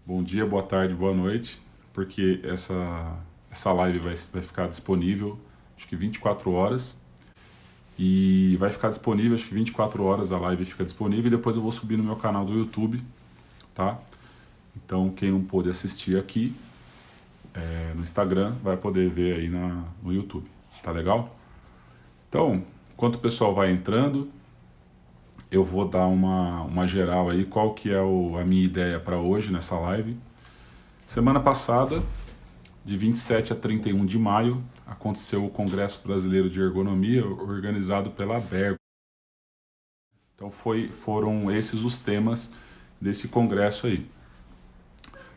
Bom dia, boa tarde, boa noite, porque essa live vai ficar disponível, acho que 24 horas, e vai ficar disponível, acho que 24 horas a live fica disponível, e depois eu vou subir no meu canal do YouTube, tá? Então, quem não pôde assistir aqui no Instagram, vai poder ver aí no YouTube, tá legal? Então, enquanto o pessoal vai entrando, eu vou dar uma geral aí, qual que é a minha ideia para hoje nessa live. Semana passada, de 27 a 31 de maio, aconteceu o Congresso Brasileiro de Ergonomia, organizado pela Abergo. Então foram esses os temas desse congresso aí.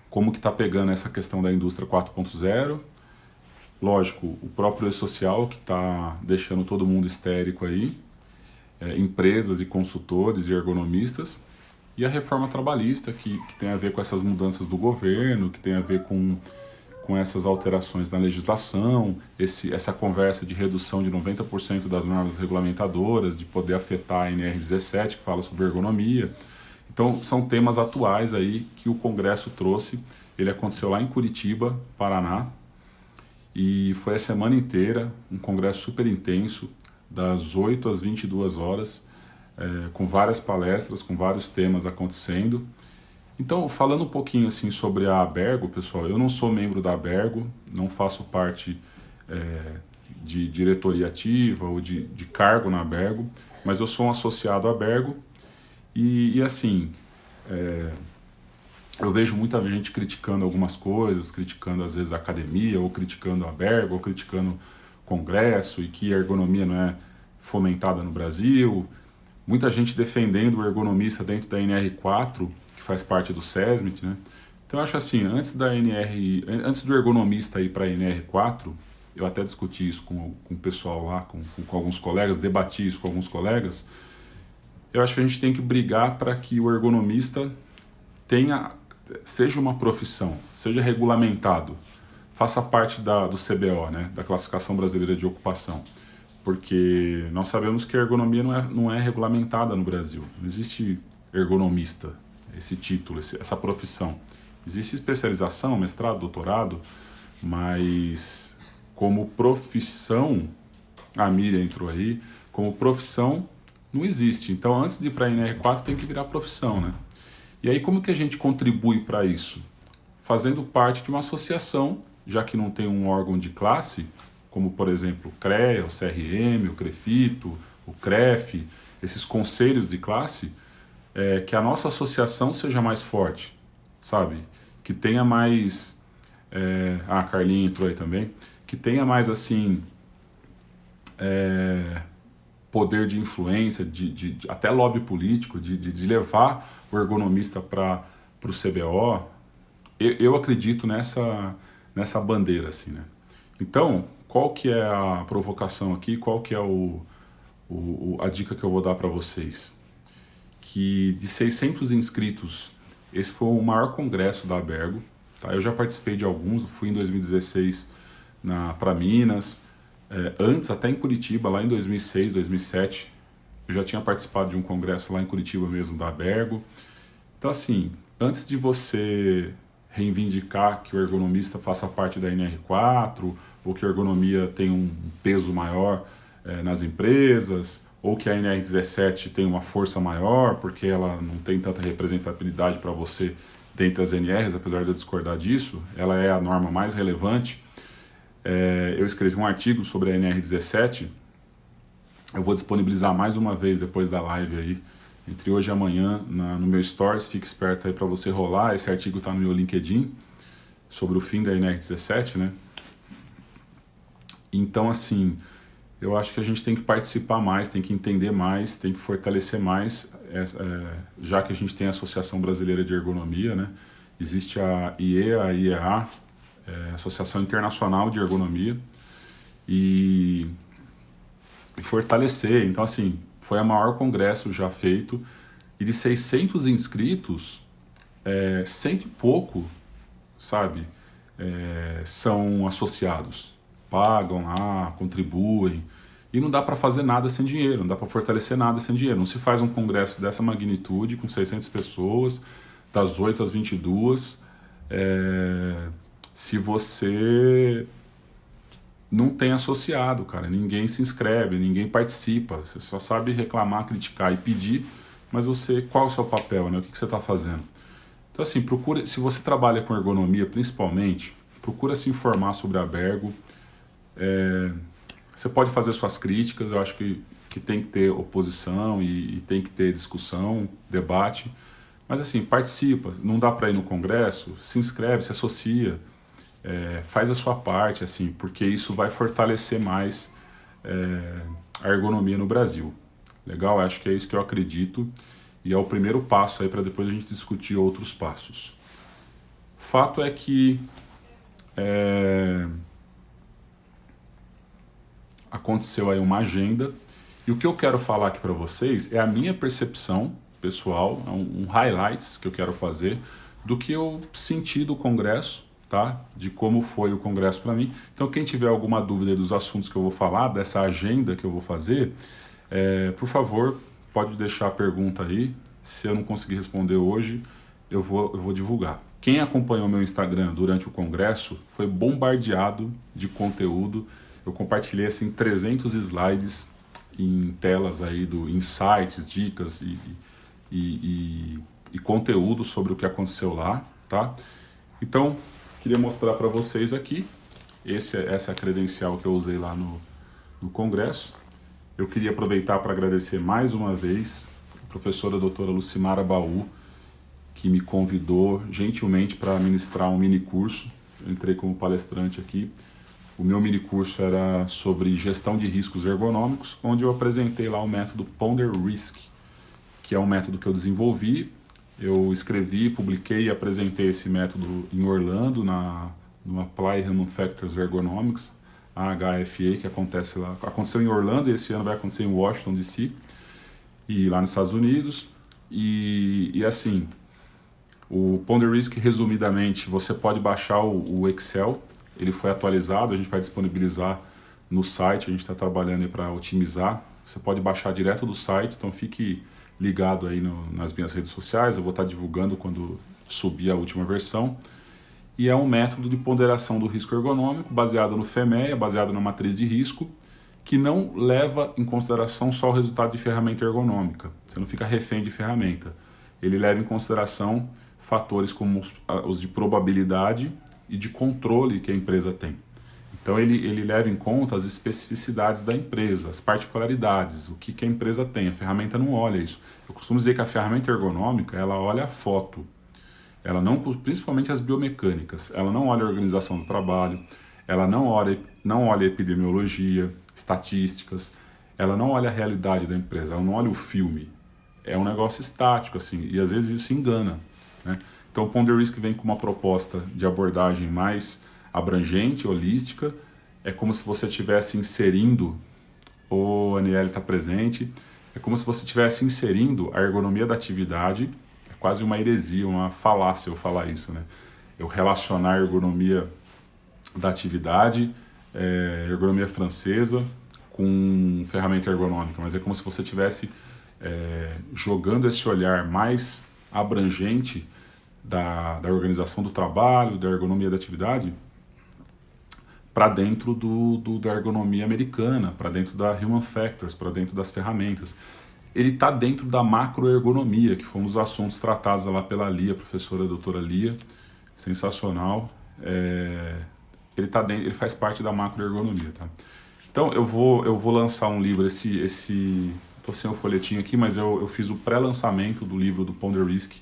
Como que está pegando essa questão da indústria 4.0? Lógico, o próprio e-social que está deixando todo mundo histérico aí, empresas e consultores e ergonomistas, e a reforma trabalhista, que tem a ver com essas mudanças do governo, que tem a ver com essas alterações na legislação, essa conversa de redução de 90% das normas regulamentadoras, de poder afetar a NR17, que fala sobre ergonomia. Então, são temas atuais aí que o Congresso trouxe. Ele aconteceu lá em Curitiba, Paraná, e foi a semana inteira, um congresso super intenso, das 8 às 22 horas, com várias palestras, com vários temas acontecendo. Então, falando um pouquinho assim sobre a Abergo, pessoal, eu não sou membro da Abergo, não faço parte de diretoria ativa ou de cargo na Abergo, mas eu sou um associado à Abergo e assim, eu vejo muita gente criticando algumas coisas, criticando às vezes a academia, ou criticando a Abergo, ou criticando o Congresso, e que a ergonomia não é fomentada no Brasil. Muita gente defendendo o ergonomista dentro da NR4, que faz parte do SESMIT, né? Então eu acho assim, antes do ergonomista ir para a NR4, eu até discuti isso com o pessoal lá, com alguns colegas, debati isso com alguns colegas, eu acho que a gente tem que brigar para que o ergonomista seja uma profissão, seja regulamentado, faça parte do CBO, né, da Classificação Brasileira de Ocupação. Porque nós sabemos que a ergonomia não é regulamentada no Brasil. Não existe ergonomista, esse título, essa profissão. Existe especialização, mestrado, doutorado, mas como profissão, a Miriam entrou aí, como profissão não existe. Então, antes de ir para a NR4, tem que virar profissão, né? E aí, como que a gente contribui para isso? Fazendo parte de uma associação, já que não tem um órgão de classe, como, por exemplo, o CREA, o CRM, o CREFITO, o CREF, esses conselhos de classe, que a nossa associação seja mais forte, sabe? Que tenha mais... a Carlinha entrou aí também. Que tenha mais, assim, poder de influência, até lobby político, de levar o ergonomista para o CBO. Eu acredito nessa bandeira, assim, né? Então, qual que é a provocação aqui? Qual que é a dica que eu vou dar para vocês? Que de 600 inscritos, esse foi o maior congresso da Abergo. Tá? Eu já participei de alguns, fui em 2016 para Minas, antes até em Curitiba, lá em 2006, 2007, eu já tinha participado de um congresso lá em Curitiba mesmo da Abergo. Então assim, antes de você reivindicar que o ergonomista faça parte da NR4, ou que a ergonomia tem um peso maior nas empresas, ou que a NR17 tem uma força maior, porque ela não tem tanta representatividade para você dentre as NRs, apesar de eu discordar disso, ela é a norma mais relevante. Eu escrevi um artigo sobre a NR17, eu vou disponibilizar mais uma vez depois da live aí, entre hoje e amanhã, no meu Stories, fique esperto aí para você rolar, esse artigo está no meu LinkedIn, sobre o fim da NR17, né? Então, assim, eu acho que a gente tem que participar mais, tem que entender mais, tem que fortalecer mais, já que a gente tem a Associação Brasileira de Ergonomia, né? Existe a IEA, a IEA, Associação Internacional de Ergonomia, e fortalecer. Então, assim, foi o maior congresso já feito, e de 600 inscritos, cento e pouco, sabe, são associados, pagam lá, contribuem, e não dá para fazer nada sem dinheiro, não dá para fortalecer nada sem dinheiro. Não se faz um congresso dessa magnitude, com 600 pessoas, das 8 às 22, se você não tem associado, cara. Ninguém se inscreve, ninguém participa. Você só sabe reclamar, criticar e pedir, mas qual é o seu papel, né? O que você está fazendo? Então, assim, procura, se você trabalha com ergonomia principalmente, procura se informar sobre a Bergo. Você pode fazer suas críticas, eu acho que tem que ter oposição e tem que ter discussão, debate. Mas assim, participa, não dá para ir no congresso, se inscreve, se associa, faz a sua parte, assim, porque isso vai fortalecer mais a ergonomia no Brasil. Legal? Acho que é isso que eu acredito e é o primeiro passo aí para depois a gente discutir outros passos. Fato é que aconteceu aí uma agenda e o que eu quero falar aqui para vocês é a minha percepção pessoal, é um highlights que eu quero fazer do que eu senti do congresso, tá? De como foi o congresso para mim. Então quem tiver alguma dúvida dos assuntos que eu vou falar, dessa agenda que eu vou fazer, por favor, pode deixar a pergunta aí. Se eu não conseguir responder hoje, eu vou divulgar. Quem acompanhou meu Instagram durante o congresso foi bombardeado de conteúdo. Eu compartilhei assim 300 slides em telas aí do insights, dicas e conteúdo sobre o que aconteceu lá, tá? Então, queria mostrar para vocês aqui. Essa é a credencial que eu usei lá no congresso. Eu queria aproveitar para agradecer mais uma vez a professora doutora Lucimara Baú, que me convidou gentilmente para ministrar um mini curso. Eu entrei como palestrante aqui. O meu mini curso era sobre gestão de riscos ergonômicos, onde eu apresentei lá o método Ponder Risk, que é um método que eu desenvolvi. Eu escrevi, publiquei e apresentei esse método em Orlando, no Apply Human Factors Ergonomics, a HFA, que acontece lá. Aconteceu em Orlando e esse ano vai acontecer em Washington, D.C., e lá nos Estados Unidos. E assim, o Ponder Risk, resumidamente, você pode baixar o Excel, ele foi atualizado, a gente vai disponibilizar no site, a gente está trabalhando para otimizar. Você pode baixar direto do site, então fique ligado aí nas minhas redes sociais, eu vou estar divulgando quando subir a última versão. E é um método de ponderação do risco ergonômico, baseado no FEMEA, baseado na matriz de risco, que não leva em consideração só o resultado de ferramenta ergonômica. Você não fica refém de ferramenta. Ele leva em consideração fatores como os de probabilidade e de controle que a empresa tem. Então ele leva em conta as especificidades da empresa, as particularidades, o que a empresa tem. A ferramenta não olha isso. Eu costumo dizer que a ferramenta ergonômica, ela olha a foto. Ela não, principalmente as biomecânicas, ela não olha a organização do trabalho, ela não olha epidemiologia, estatísticas, ela não olha a realidade da empresa, ela não olha o filme. É um negócio estático, assim, e às vezes isso engana, né? Então o Ponder Risk vem com uma proposta de abordagem mais abrangente, holística. É como se você estivesse inserindo, o Aniele está presente, é como se você estivesse inserindo a ergonomia da atividade. É quase uma heresia, uma falácia eu falar isso, né? Eu relacionar a ergonomia da atividade, ergonomia francesa, com ferramenta ergonômica, mas é como se você estivesse jogando esse olhar mais abrangente da organização do trabalho, da ergonomia da atividade, para dentro da ergonomia americana, para dentro da Human Factors, para dentro das ferramentas. Ele está dentro da macroergonomia, que foi um dos assuntos tratados lá pela Lia, professora doutora Lia, sensacional. Ele faz parte da macroergonomia, tá? Então eu vou lançar um livro, tô sem o folhetinho aqui, mas eu fiz o pré-lançamento do livro do Ponder Risk,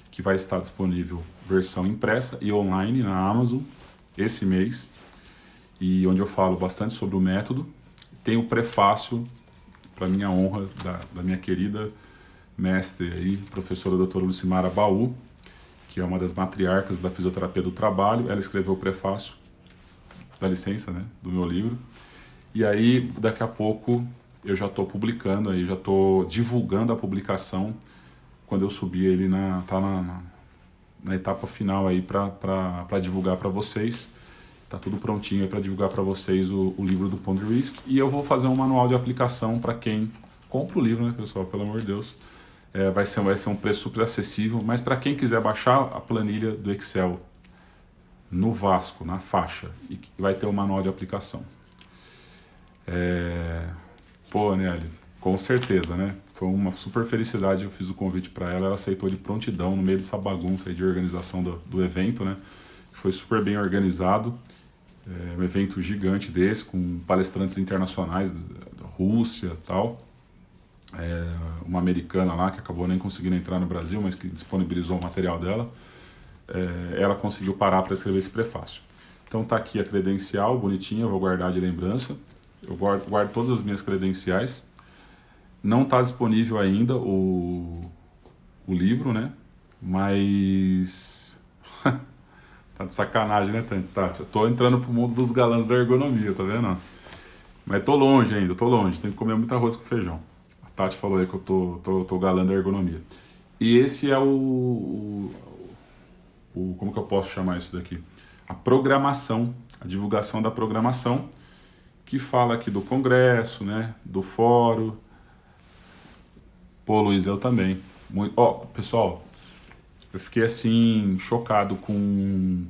que vai estar disponível versão impressa e online na Amazon esse mês, e onde eu falo bastante sobre o método. Tem o prefácio, para minha honra, da minha querida mestre aí, professora doutora Lucimara Baú, que é uma das matriarcas da fisioterapia do trabalho. Ela escreveu o prefácio, dá licença, né, do meu livro. E aí, daqui a pouco, eu já estou publicando, aí já estou divulgando a publicação. Quando eu subir ele tá na etapa final aí para divulgar para vocês. Tá tudo prontinho aí para divulgar para vocês o livro do Ponder Risk. E eu vou fazer um manual de aplicação para quem compra o livro, né, pessoal? Pelo amor de Deus. Vai ser um preço super acessível, mas para quem quiser baixar a planilha do Excel no Vasco, na faixa, e vai ter o manual de aplicação. Pô, Nelly, com certeza, né? Foi uma super felicidade, eu fiz o convite para ela, ela aceitou de prontidão no meio dessa bagunça aí de organização do evento, né? Foi super bem organizado, um evento gigante desse, com palestrantes internacionais da Rússia e tal. Uma americana lá que acabou nem conseguindo entrar no Brasil, mas que disponibilizou o material dela. Ela conseguiu parar para escrever esse prefácio. Então tá aqui a credencial, bonitinha, eu vou guardar de lembrança. Eu guardo todas as minhas credenciais. Não está disponível ainda o livro, né? Mas tá de sacanagem, né, Tati? Eu tô entrando pro mundo dos galãs da ergonomia, tá vendo? Mas tô longe ainda, tô longe. Tenho que comer muito arroz com feijão. A Tati falou aí que eu tô galã da ergonomia. E esse é como que eu posso chamar isso daqui? A programação, a divulgação da programação, que fala aqui do congresso, né? Do fórum. Pô, Luiz, eu também. Pessoal, eu fiquei assim, chocado com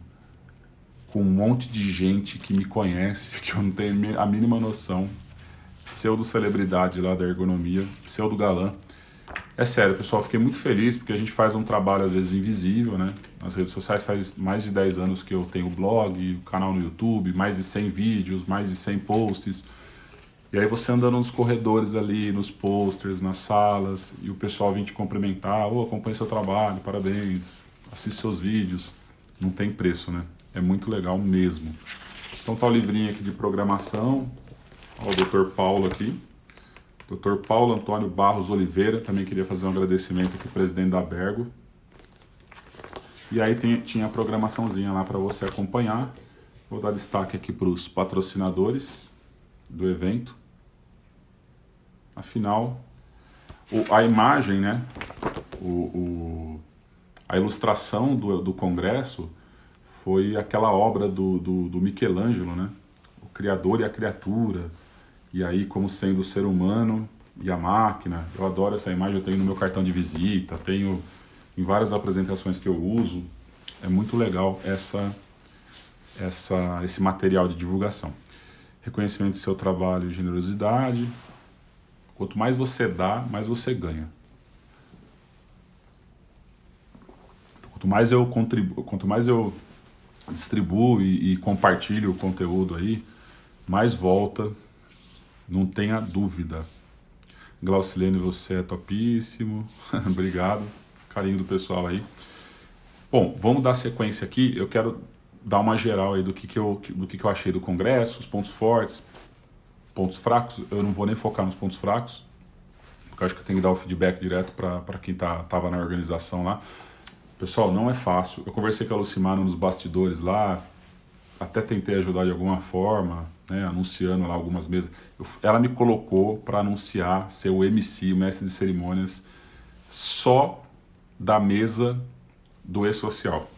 um monte de gente que me conhece, que eu não tenho a mínima noção. Pseudo-celebridade lá da ergonomia, pseudo-galã. É sério, pessoal, fiquei muito feliz porque a gente faz um trabalho às vezes invisível, né? Nas redes sociais faz mais de 10 anos que eu tenho blog, canal no YouTube, mais de 100 vídeos, mais de 100 posts. E aí você andando nos corredores ali, nos posters, nas salas, e o pessoal vem te cumprimentar, acompanha seu trabalho, parabéns, assiste seus vídeos. Não tem preço, né? É muito legal mesmo. Então tá o livrinho aqui de programação, ó, o Dr. Paulo aqui. Dr. Paulo Antônio Barros Oliveira, também queria fazer um agradecimento aqui, presidente da Bergo. E aí tinha a programaçãozinha lá para você acompanhar. Vou dar destaque aqui para os patrocinadores do evento. Afinal, a imagem, né? A ilustração do congresso foi aquela obra do Michelangelo, né? O Criador e a Criatura. E aí, como sendo o ser humano e a máquina. Eu adoro essa imagem, eu tenho no meu cartão de visita, tenho em várias apresentações que eu uso. É muito legal esse material de divulgação. Reconhecimento do seu trabalho e generosidade. Quanto mais você dá, mais você ganha. Quanto mais eu contribuo, quanto mais eu distribuo e compartilho o conteúdo aí, mais volta. Não tenha dúvida. Glaucilene, você é topíssimo. Obrigado. Carinho do pessoal aí. Bom, vamos dar sequência aqui. Eu quero dar uma geral aí do que eu achei do congresso, os pontos fortes, pontos fracos. Eu não vou nem focar nos pontos fracos, porque eu acho que eu tenho que dar o feedback direto para quem tava na organização lá. Pessoal, não é fácil. Eu conversei com a Lucimara nos bastidores lá, até tentei ajudar de alguma forma, né, anunciando lá algumas mesas. Ela me colocou para anunciar, ser o MC, o mestre de cerimônias, só da mesa do E-Social.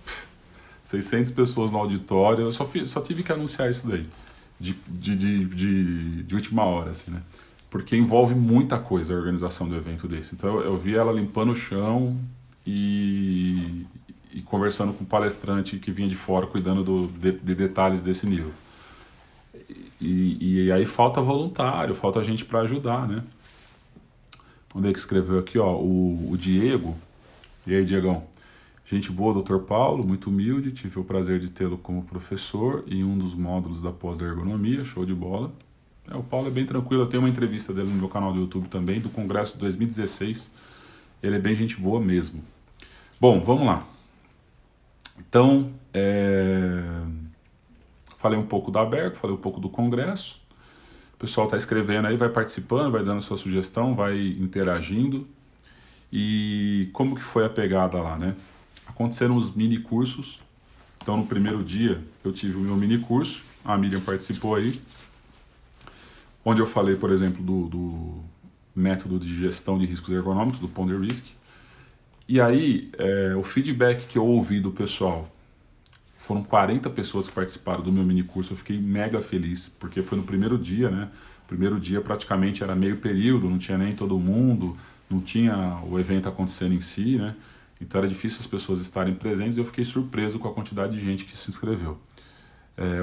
600 pessoas no auditório, eu só tive que anunciar isso daí, de última hora, assim, né? Porque envolve muita coisa a organização do evento desse. Então eu vi ela limpando o chão e conversando com o palestrante que vinha de fora, cuidando de detalhes desse nível. E aí falta voluntário, falta gente para ajudar, né? Onde é que escreveu aqui, ó, o Diego. E aí, Diegão? Gente boa, Dr. Paulo, muito humilde, tive o prazer de tê-lo como professor em um dos módulos da pós da ergonomia, show de bola. O Paulo é bem tranquilo, eu tenho uma entrevista dele no meu canal do YouTube também, do Congresso de 2016. Ele é bem gente boa mesmo. Bom, vamos lá. Então, falei um pouco da Bergo, falei um pouco do Congresso. O pessoal está escrevendo aí, vai participando, vai dando sua sugestão, vai interagindo. E como que foi a pegada lá, né? Aconteceram os mini cursos. Então, no primeiro dia, eu tive o meu mini curso. A Miriam participou aí. Onde eu falei, por exemplo, do método de gestão de riscos ergonômicos, do Ponder Risk. E aí, o feedback que eu ouvi do pessoal, foram 40 pessoas que participaram do meu mini curso, eu fiquei mega feliz, porque foi no primeiro dia, né? Primeiro dia praticamente era meio período, não tinha nem todo mundo, não tinha o evento acontecendo em si, né? Então era difícil as pessoas estarem presentes e eu fiquei surpreso com a quantidade de gente que se inscreveu.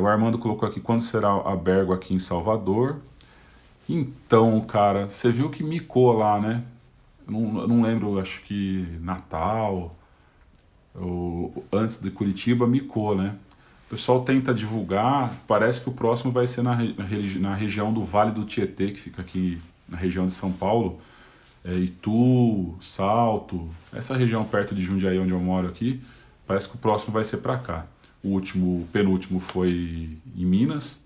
O Armando colocou aqui, quando será a Bergo aqui em Salvador? Então, cara, você viu que micou lá, né? Eu não lembro, acho que Natal, ou antes de Curitiba, micou, né? O pessoal tenta divulgar, parece que o próximo vai ser na região do Vale do Tietê, que fica aqui na região de São Paulo, Itu, Salto, essa região perto de Jundiaí, onde eu moro aqui, parece que o próximo vai ser para cá. O penúltimo foi em Minas.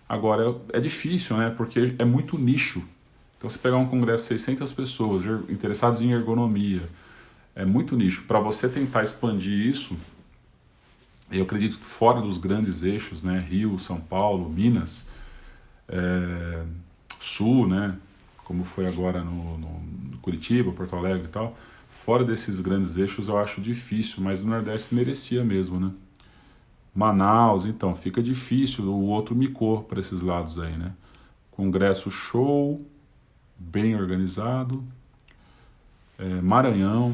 Agora é difícil, né? Porque é muito nicho. Então você pegar um congresso de 600 pessoas interessados em ergonomia, é muito nicho. Para você tentar expandir isso, eu acredito que fora dos grandes eixos, né? Rio, São Paulo, Minas, Sul, né? Como foi agora no Curitiba, Porto Alegre e tal. Fora desses grandes eixos eu acho difícil, mas o Nordeste merecia mesmo, né? Manaus, então, fica difícil, o outro micou para esses lados aí, né? Congresso show, bem organizado, Maranhão.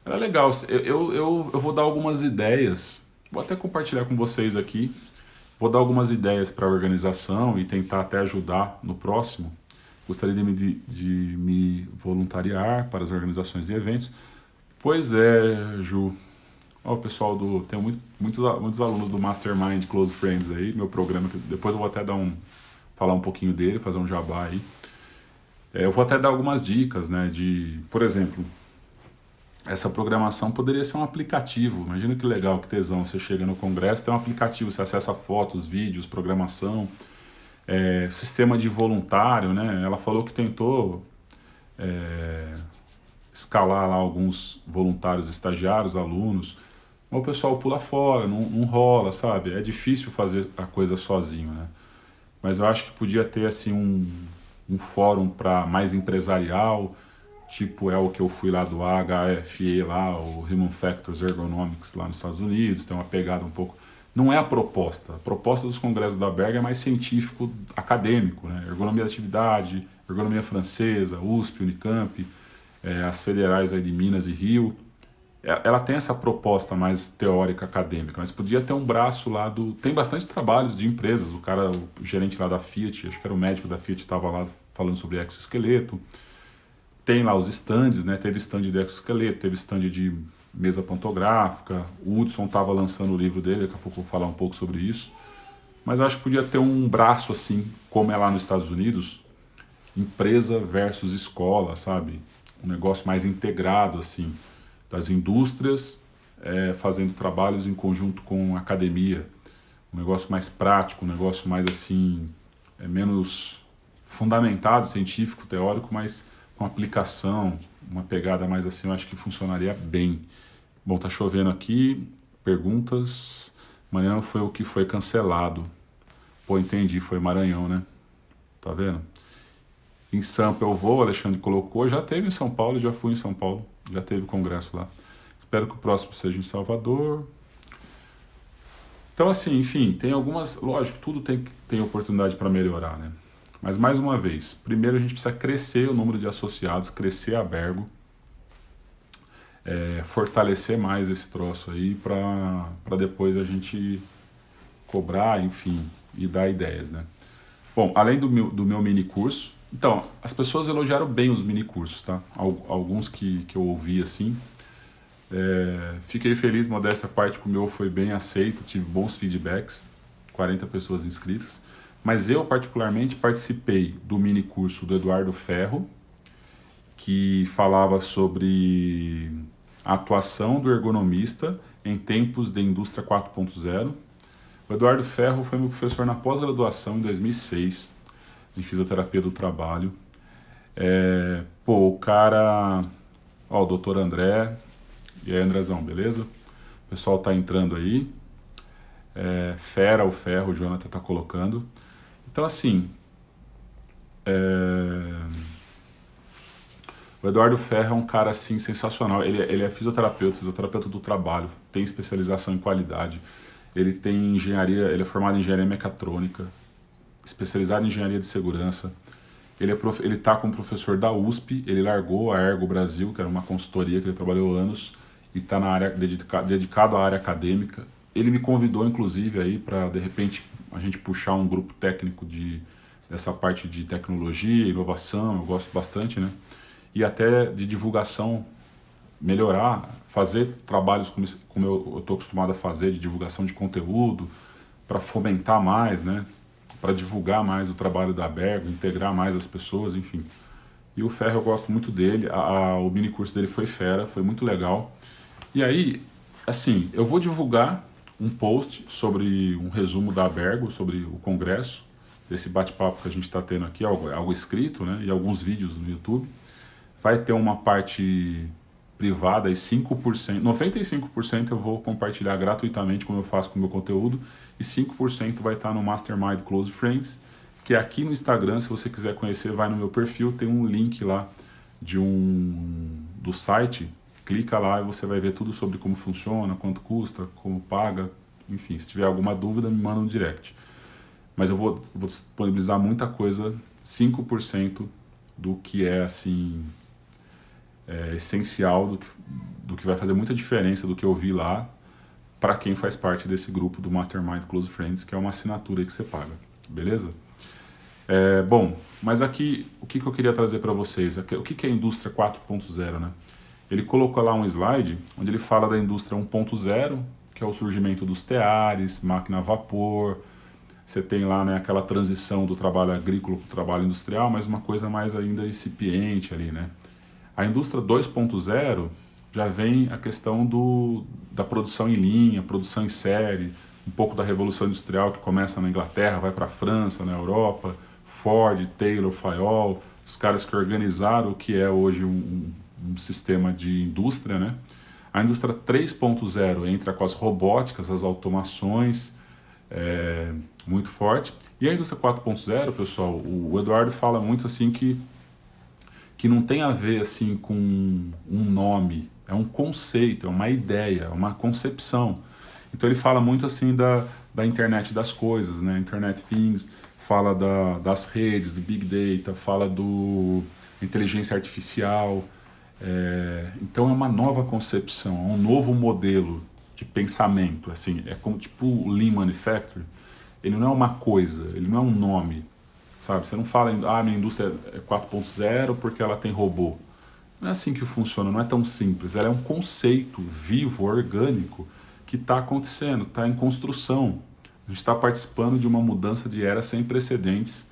Era legal, eu vou dar algumas ideias, vou até compartilhar com vocês aqui, vou dar algumas ideias para a organização e tentar até ajudar no próximo. Gostaria de me voluntariar para as organizações de eventos. Pois é, Ju. Ó, o pessoal tem muitos alunos do Mastermind Close Friends aí, meu programa, que depois eu vou até falar um pouquinho dele, fazer um jabá aí. Eu vou até dar algumas dicas, né, por exemplo, essa programação poderia ser um aplicativo. Imagina que legal, que tesão, você chega no congresso, tem um aplicativo, você acessa fotos, vídeos, programação, sistema de voluntário, né, ela falou que tentou escalar lá alguns voluntários estagiários, alunos, mas o pessoal pula fora, não rola, sabe? É difícil fazer a coisa sozinho, né? Mas eu acho que podia ter assim um fórum para mais empresarial, tipo o que eu fui lá do HFE lá, o Human Factors Ergonomics lá nos Estados Unidos, tem uma pegada um pouco... Não é a proposta dos congressos da Berg é mais científico, acadêmico, né? Ergonomia da atividade, ergonomia francesa, USP, Unicamp, as federais aí de Minas e Rio. Ela tem essa proposta mais teórica, acadêmica, mas podia ter um braço lá tem bastante trabalhos de empresas, o gerente lá da Fiat, acho que era o médico da Fiat, estava lá falando sobre exoesqueleto. Tem lá os stands, né? Teve stand de exoesqueleto, teve stand de mesa pantográfica, o Hudson estava lançando o livro dele, daqui a pouco eu vou falar um pouco sobre isso. Mas eu acho que podia ter um braço assim, como é lá nos Estados Unidos, empresa versus escola, sabe? Um negócio mais integrado, assim, das indústrias fazendo trabalhos em conjunto com a academia, um negócio mais prático, um negócio mais assim, menos fundamentado, científico, teórico, mas com aplicação, uma pegada mais assim, eu acho que funcionaria bem. Bom, tá chovendo aqui, perguntas. Maranhão foi o que foi cancelado. Pô, entendi, foi Maranhão, né? Tá vendo? Em Sampa eu vou, o Alexandre colocou, já teve em São Paulo, já fui em São Paulo, já teve congresso lá. Espero que o próximo seja em Salvador. Então assim, enfim, tem algumas, lógico, tudo tem oportunidade para melhorar, né? Mas mais uma vez, primeiro a gente precisa crescer o número de associados, crescer a Bergo, fortalecer mais esse troço aí para depois a gente cobrar, enfim, e dar ideias, né? Bom, além do meu mini curso, então, as pessoas elogiaram bem os mini cursos, tá? Alguns que eu ouvi assim. Fiquei feliz, modéstia à parte, que o meu foi bem aceito, tive bons feedbacks, 40 pessoas inscritas. Mas eu, particularmente, participei do mini curso do Eduardo Ferro, que falava sobre a atuação do ergonomista em tempos de indústria 4.0. O Eduardo Ferro foi meu professor na pós-graduação em 2006, em fisioterapia do trabalho. O cara... Ó, o doutor André. E aí, Andrezão, beleza? O pessoal tá entrando aí. Fera o Ferro, o Jonathan tá colocando. Então, assim... O Eduardo Ferro é um cara, assim, sensacional. Ele é fisioterapeuta do trabalho, tem especialização em qualidade. Ele tem engenharia, ele é formado em engenharia mecatrônica, especializado em engenharia de segurança. Ele tá como professor da USP, ele largou a Ergo Brasil, que era uma consultoria que ele trabalhou anos, e está na área dedicado à área acadêmica. Ele me convidou, inclusive, aí para, de repente, a gente puxar um grupo técnico dessa parte de tecnologia, inovação, eu gosto bastante, né? E até de divulgação, melhorar, fazer trabalhos como eu estou acostumado a fazer, de divulgação de conteúdo, para fomentar mais, né? Para divulgar mais o trabalho da Bergo, integrar mais as pessoas, enfim. E o Ferro eu gosto muito dele, o mini curso dele foi fera, foi muito legal. E aí, assim, eu vou divulgar um post sobre um resumo da Bergo, sobre o congresso, desse bate-papo que a gente está tendo aqui, algo escrito, né? E alguns vídeos no YouTube. Vai ter uma parte privada e 5%, 95% eu vou compartilhar gratuitamente, como eu faço com o meu conteúdo, e 5% vai estar no Mastermind Close Friends, que é aqui no Instagram. Se você quiser conhecer, vai no meu perfil, tem um link lá do site, clica lá e você vai ver tudo sobre como funciona, quanto custa, como paga, enfim, se tiver alguma dúvida me manda um direct. Mas eu vou disponibilizar muita coisa, 5% do que é assim essencial, do que vai fazer muita diferença do que eu vi lá, para quem faz parte desse grupo do Mastermind Close Friends, que é uma assinatura aí que você paga, beleza? Bom, mas aqui, o que eu queria trazer para vocês? O que é a indústria 4.0, né? Ele colocou lá um slide onde ele fala da indústria 1.0, que é o surgimento dos teares, máquina a vapor. Você tem lá, né, aquela transição do trabalho agrícola para o trabalho industrial, mas uma coisa mais ainda incipiente ali, né? A indústria 2.0 já vem a questão da produção em linha, produção em série, um pouco da Revolução Industrial que começa na Inglaterra, vai para a França, na Europa, Ford, Taylor, Fayol, os caras que organizaram o que é hoje um sistema de indústria, né? A indústria 3.0 entra com as robóticas, as automações, muito forte. E a indústria 4.0, pessoal, o Eduardo fala muito assim que não tem a ver assim com um nome, é um conceito, é uma ideia, é uma concepção. Então ele fala muito assim da internet das coisas, né? Internet Things, fala das redes, do Big Data, fala do inteligência artificial. Então é uma nova concepção, é um novo modelo de pensamento. Assim, é como tipo o Lean Manufacturing. Ele não é uma coisa, ele não é um nome, sabe? Você não fala, minha indústria é 4.0 porque ela tem robô. Não é assim que funciona, não é tão simples. Ela é um conceito vivo, orgânico, que está acontecendo, está em construção. A gente está participando de uma mudança de era sem precedentes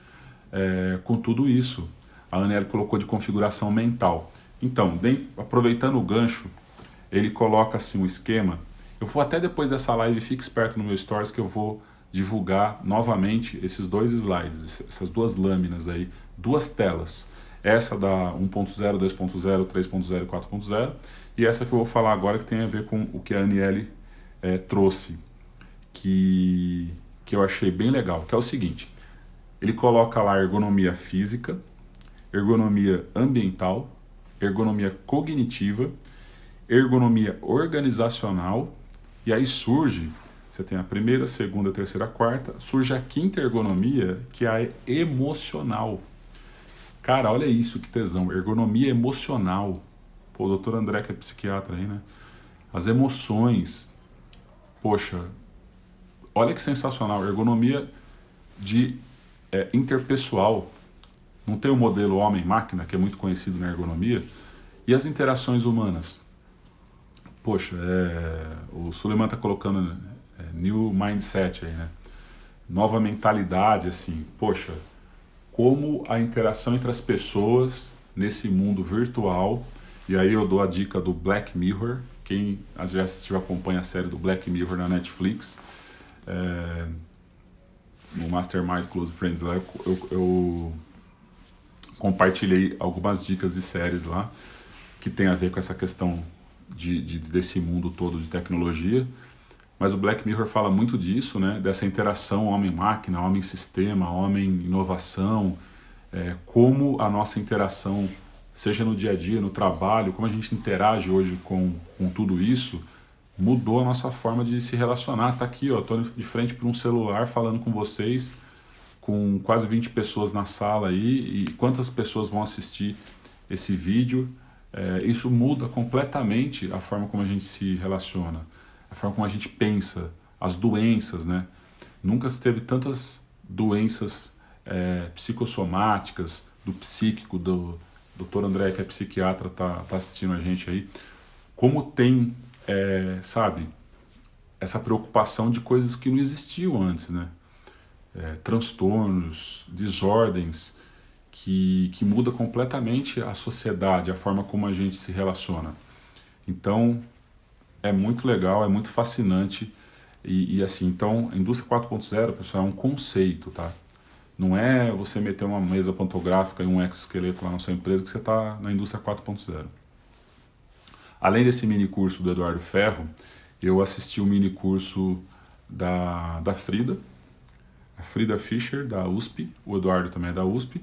com tudo isso. A Aniele colocou de configuração mental. Então, aproveitando o gancho, ele coloca assim um esquema. Eu vou até depois dessa live, fique esperto no meu stories que eu vou divulgar novamente esses dois slides, essas duas lâminas aí, duas telas. Essa da 1.0, 2.0, 3.0 e 4.0, e essa que eu vou falar agora que tem a ver com o que a Aniele trouxe, que eu achei bem legal, que é o seguinte: ele coloca lá ergonomia física, ergonomia ambiental, ergonomia cognitiva, ergonomia organizacional, e aí surge, você tem a primeira, segunda, terceira, quarta, surge a quinta ergonomia, que é a emocional. Cara, olha isso, que tesão, ergonomia emocional. Pô, o doutor André, que é psiquiatra aí, né? As emoções, poxa, olha que sensacional, ergonomia interpessoal. Não tem o modelo homem-máquina, que é muito conhecido na ergonomia, e as interações humanas. Poxa, o Suleiman está colocando new mindset aí, né? Nova mentalidade, assim, poxa, como a interação entre as pessoas nesse mundo virtual, e aí eu dou a dica do Black Mirror, quem já assistiu, acompanha a série do Black Mirror na Netflix, no Mastermind Close Friends lá, eu compartilhei algumas dicas de séries lá, que tem a ver com essa questão desse mundo todo de tecnologia, mas o Black Mirror fala muito disso, né? Dessa interação homem-máquina, homem-sistema, homem-inovação, como a nossa interação, seja no dia a dia, no trabalho, como a gente interage hoje com tudo isso, mudou a nossa forma de se relacionar. Tá aqui, ó, tô de frente para um celular falando com vocês, com quase 20 pessoas na sala aí, e quantas pessoas vão assistir esse vídeo. Isso muda completamente a forma como a gente se relaciona, a forma como a gente pensa, as doenças, né? Nunca se teve tantas doenças psicossomáticas, do psíquico, do Dr. André, que é psiquiatra, tá assistindo a gente aí, como tem, sabe, essa preocupação de coisas que não existiam antes, né? Transtornos, desordens, que muda completamente a sociedade, a forma como a gente se relaciona. Então, é muito legal, é muito fascinante. E assim, então, a indústria 4.0, pessoal, é um conceito, tá? Não é você meter uma mesa pantográfica e um exoesqueleto lá na sua empresa que você está na indústria 4.0. Além desse mini curso do Eduardo Ferro, eu assisti o mini curso da Frida, a Frida Fischer, da USP, o Eduardo também é da USP,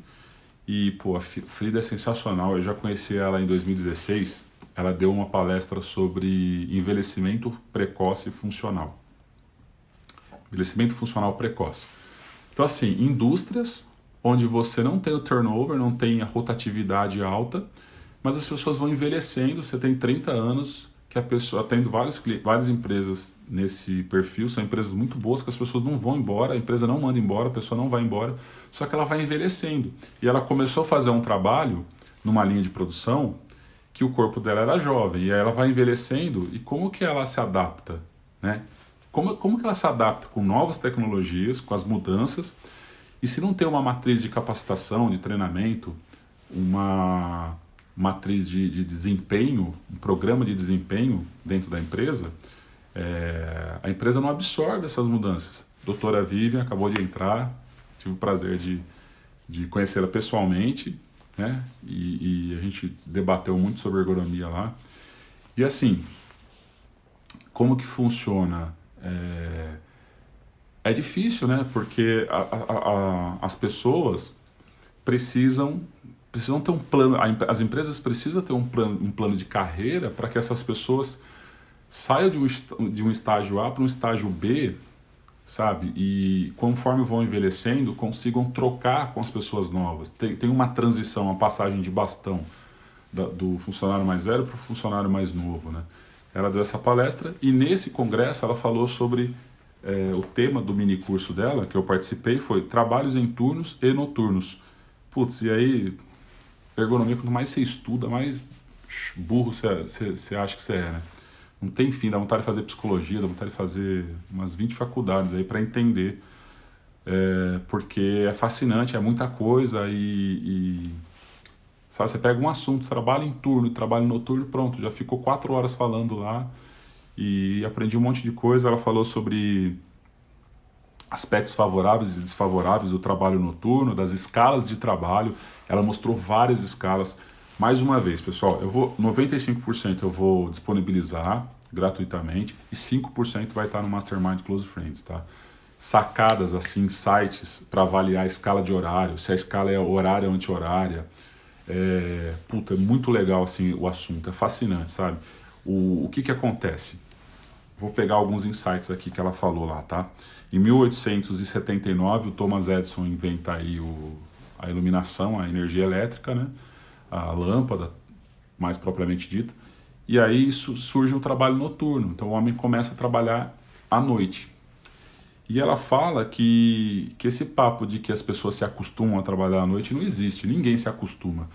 e pô, a Frida é sensacional, eu já conheci ela em 2016, ela deu uma palestra sobre envelhecimento precoce funcional. Envelhecimento funcional precoce. Então assim, indústrias onde você não tem o turnover, não tem a rotatividade alta, mas as pessoas vão envelhecendo, você tem 30 anos, que a pessoa, atendo várias empresas nesse perfil, são empresas muito boas, que as pessoas não vão embora, a empresa não manda embora, a pessoa não vai embora, só que ela vai envelhecendo. E ela começou a fazer um trabalho numa linha de produção que o corpo dela era jovem, e aí ela vai envelhecendo, e como que ela se adapta, né? Como que ela se adapta com novas tecnologias, com as mudanças, e se não tem uma matriz de capacitação, de treinamento, uma matriz de desempenho, um programa de desempenho dentro da empresa, a empresa não absorve essas mudanças. Doutora Vivian acabou de entrar, tive o prazer de conhecê-la pessoalmente, né? E a gente debateu muito sobre ergonomia lá. E assim, como que funciona? É difícil, né? Porque as pessoas precisam ter um plano, as empresas precisam ter um plano de carreira para que essas pessoas saiam de um estágio A para um estágio B, sabe? E conforme vão envelhecendo, consigam trocar com as pessoas novas. Tem uma transição, uma passagem de bastão do funcionário mais velho para o funcionário mais novo, né? Ela deu essa palestra e nesse congresso ela falou sobre o tema do mini curso dela, que eu participei, foi trabalhos em turnos e noturnos. Putz, e aí, ergonomia, quanto mais você estuda, mais burro você acha que você é, né? Não tem fim, dá vontade de fazer psicologia, dá vontade de fazer umas 20 faculdades aí para entender, porque é fascinante, é muita coisa sabe, você pega um assunto, trabalho em turno, trabalho noturno, pronto, já ficou 4 horas falando lá e aprendi um monte de coisa. Ela falou sobre aspectos favoráveis e desfavoráveis do trabalho noturno, das escalas de trabalho. Ela mostrou várias escalas. Mais uma vez, pessoal, 95% eu vou disponibilizar gratuitamente e 5% vai estar no Mastermind Close Friends, tá? Sacadas, assim, sites para avaliar a escala de horário, se a escala é horária ou anti-horária. É muito legal, assim, o assunto, é fascinante, sabe? O que acontece? Vou pegar alguns insights aqui que ela falou lá, tá? Em 1879, o Thomas Edison inventa aí a iluminação, a energia elétrica, né? A lâmpada, mais propriamente dita. E aí surge o trabalho noturno. Então o homem começa a trabalhar à noite. E ela fala que esse papo de que as pessoas se acostumam a trabalhar à noite não existe. Ninguém se acostuma.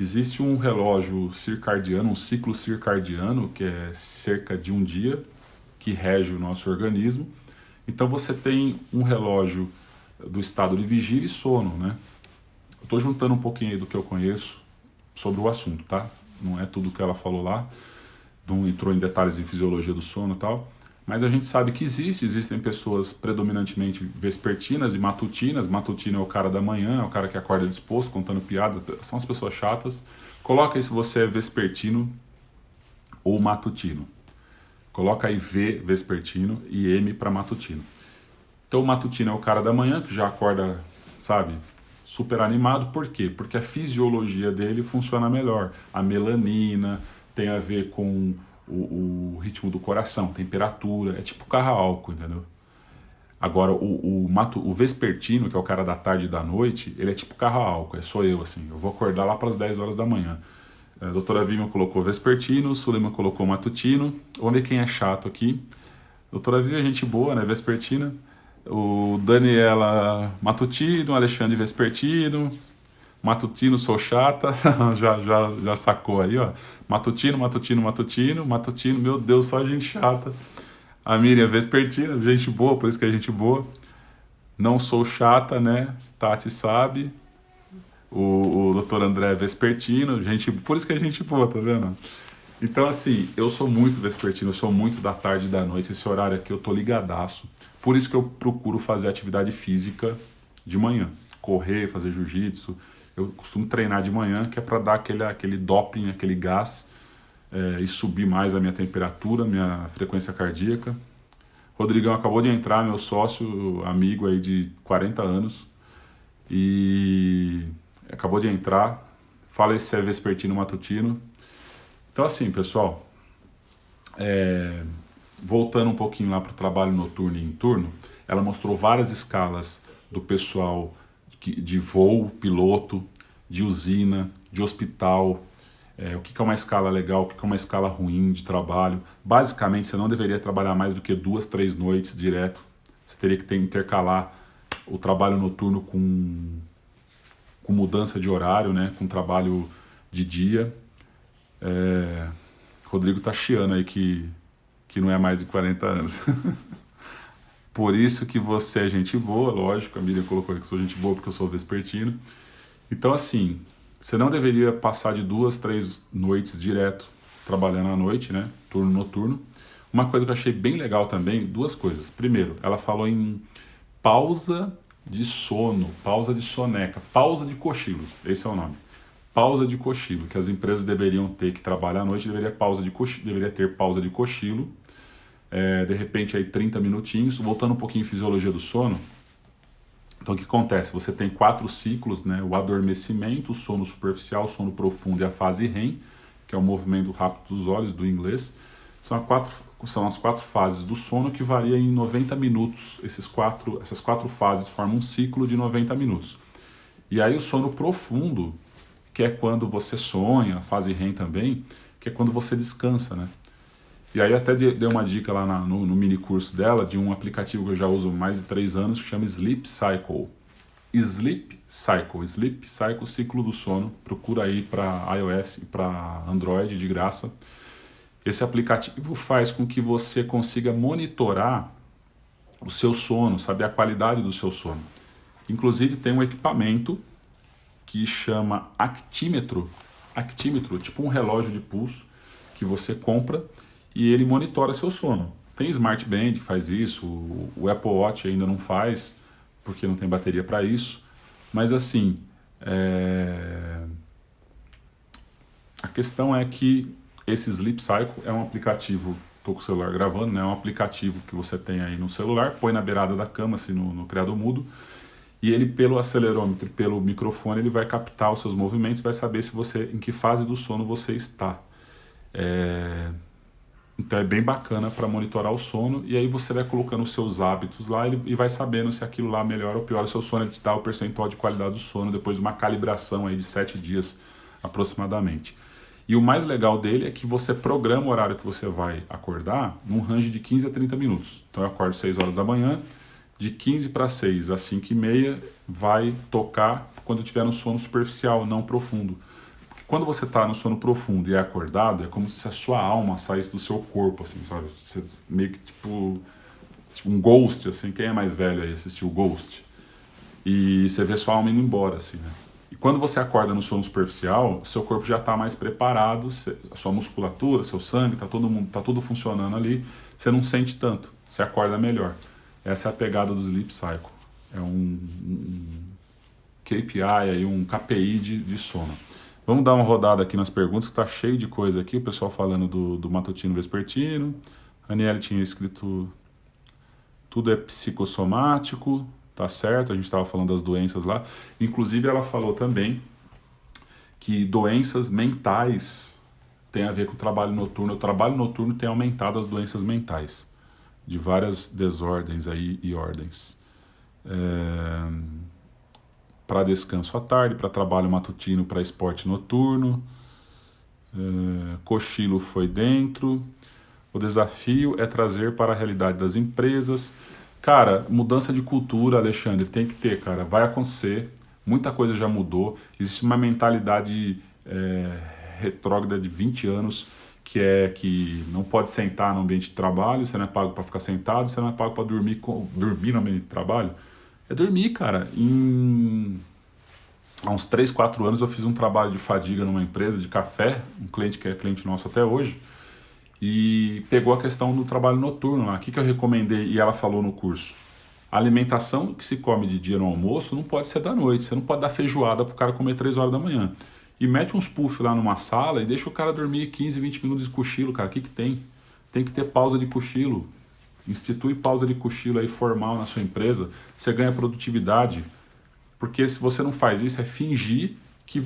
Existe um relógio circadiano, um ciclo circadiano, que é cerca de um dia, que rege o nosso organismo. Então você tem um relógio do estado de vigília e sono, né? Eu estou juntando um pouquinho aí do que eu conheço sobre o assunto, tá? Não é tudo que ela falou lá, não entrou em detalhes de fisiologia do sono e tal, mas a gente sabe que existem pessoas predominantemente vespertinas e matutinas. Matutino é o cara da manhã, é o cara que acorda disposto, contando piada, são as pessoas chatas. Coloca aí se você é vespertino ou matutino. Coloca aí V, vespertino, e M para matutino. Então o matutino é o cara da manhã, que já acorda, sabe, super animado. Por quê? Porque a fisiologia dele funciona melhor. A melanina tem a ver com o ritmo do coração, temperatura, é tipo carro a álcool, entendeu? Agora, o vespertino, que é o cara da tarde e da noite, ele é tipo carro a álcool, sou eu, assim. Eu vou acordar lá para as 10 horas da manhã. A doutora Vilma colocou vespertino, Sulema colocou matutino. Vamos ver quem é chato aqui. Doutora Vilma é gente boa, né? Vespertina. O Daniela matutino, Alexandre vespertino. Matutino, sou chata. já sacou aí, ó. Matutino, matutino, matutino, matutino. Meu Deus, só gente chata. A Miriam vespertina, gente boa, por isso que é gente boa. Não sou chata, né? Tati sabe. O doutor André vespertino, gente, por isso que é gente boa, tá vendo? Então, assim, eu sou muito vespertino, eu sou muito da tarde e da noite. Esse horário aqui eu tô ligadaço. Por isso que eu procuro fazer atividade física de manhã. Correr, fazer jiu-jitsu. Eu costumo treinar de manhã, que é para dar aquele doping, aquele gás, e subir mais a minha temperatura, minha frequência cardíaca. Rodrigão acabou de entrar, meu sócio, amigo aí de 40 anos. E acabou de entrar. Fala se é vespertino ou matutino. Então, assim, pessoal, voltando um pouquinho lá para o trabalho noturno e turno, ela mostrou várias escalas do pessoal de voo, piloto, de usina, de hospital, o que é uma escala legal, o que é uma escala ruim de trabalho. Basicamente, você não deveria trabalhar mais do que 2, 3 noites direto. Você teria que intercalar o trabalho noturno com mudança de horário, né, com trabalho de dia. Rodrigo tá chiando aí que não é mais de 40 anos. Por isso que você é gente boa, lógico, a Miriam colocou que sou gente boa porque eu sou vespertino. Então, assim, você não deveria passar de 2, 3 noites direto trabalhando à noite, né, turno noturno. Uma coisa que eu achei bem legal também, duas coisas. Primeiro, ela falou em pausa de sono, pausa de soneca, pausa de cochilo, esse é o nome. Pausa de cochilo, que as empresas deveriam ter que trabalhar à noite, deveria ter pausa de cochilo, de repente aí 30 minutinhos, voltando um pouquinho em fisiologia do sono. Então o que acontece? Você tem 4 ciclos, né? O adormecimento, o sono superficial, o sono profundo e a fase REM, que é o movimento rápido dos olhos, do inglês. São as 4 fases do sono que variam em 90 minutos. Essas 4 fases formam um ciclo de 90 minutos. E aí o sono profundo, que é quando você sonha, a fase REM também, que é quando você descansa, né? E aí até dei uma dica lá no mini curso dela, de um aplicativo que eu já uso há mais de 3 anos, que chama Sleep Cycle. Sleep Cycle, ciclo do sono. Procura aí para iOS e para Android de graça. Esse aplicativo faz com que você consiga monitorar o seu sono, saber a qualidade do seu sono. Inclusive tem um equipamento que chama actímetro, tipo um relógio de pulso que você compra e ele monitora seu sono. Tem Smart Band que faz isso, o Apple Watch ainda não faz, porque não tem bateria para isso. Mas assim, a questão é que esse Sleep Cycle é um aplicativo, estou com o celular gravando, né? É um aplicativo que você tem aí no celular, põe na beirada da cama, assim, no criado mudo, e ele, pelo acelerômetro, pelo microfone, ele vai captar os seus movimentos, vai saber em que fase do sono você está. Então é bem bacana para monitorar o sono, e aí você vai colocando os seus hábitos lá e vai sabendo se aquilo lá melhora ou piora o seu sono, ele te dá o percentual de qualidade do sono depois de uma calibração aí de 7 dias aproximadamente. E o mais legal dele é que você programa o horário que você vai acordar num range de 15 a 30 minutos. Então eu acordo 6 horas da manhã, de 15 para 6 às 5 e meia vai tocar quando eu estiver no sono superficial, não profundo. Quando você está no sono profundo e é acordado, é como se a sua alma saísse do seu corpo, assim, sabe? Você, meio que tipo um Ghost, assim. Quem é mais velho aí assistiu Ghost? E você vê sua alma indo embora, assim, né? E quando você acorda no sono superficial, seu corpo já está mais preparado, a sua musculatura, seu sangue, tá tudo funcionando ali, você não sente tanto, você acorda melhor. Essa é a pegada do Sleep Cycle. É um KPI, aí, um KPI de sono. Vamos dar uma rodada aqui nas perguntas, que está cheio de coisa aqui. O pessoal falando do matutino vespertino. A Aniele tinha escrito tudo é psicossomático, tá certo? A gente estava falando das doenças lá. Inclusive ela falou também que doenças mentais têm a ver com o trabalho noturno. O trabalho noturno tem aumentado as doenças mentais. de várias desordens aí e ordens. Para descanso à tarde, para trabalho matutino, para esporte noturno, cochilo foi dentro. O desafio é trazer para a realidade das empresas. Cara, mudança de cultura, Alexandre, tem que ter, cara. Vai acontecer. Muita coisa já mudou. Existe uma mentalidade retrógrada de 20 anos, que é que não pode sentar no ambiente de trabalho, você não é pago para ficar sentado, você não é pago para dormir no ambiente de trabalho. É dormir, cara. Há uns 3, 4 anos eu fiz um trabalho de fadiga numa empresa de café, um cliente que é cliente nosso até hoje, e pegou a questão do trabalho noturno lá. O que eu recomendei e ela falou no curso? A alimentação que se come de dia no almoço não pode ser da noite. Você não pode dar feijoada pro cara comer 3 horas da manhã. E mete uns puff lá numa sala e deixa o cara dormir 15, 20 minutos de cochilo, cara. O que tem? Tem que ter pausa de cochilo. Institui pausa de cochilo aí formal na sua empresa. Você ganha produtividade. Porque se você não faz isso, é fingir que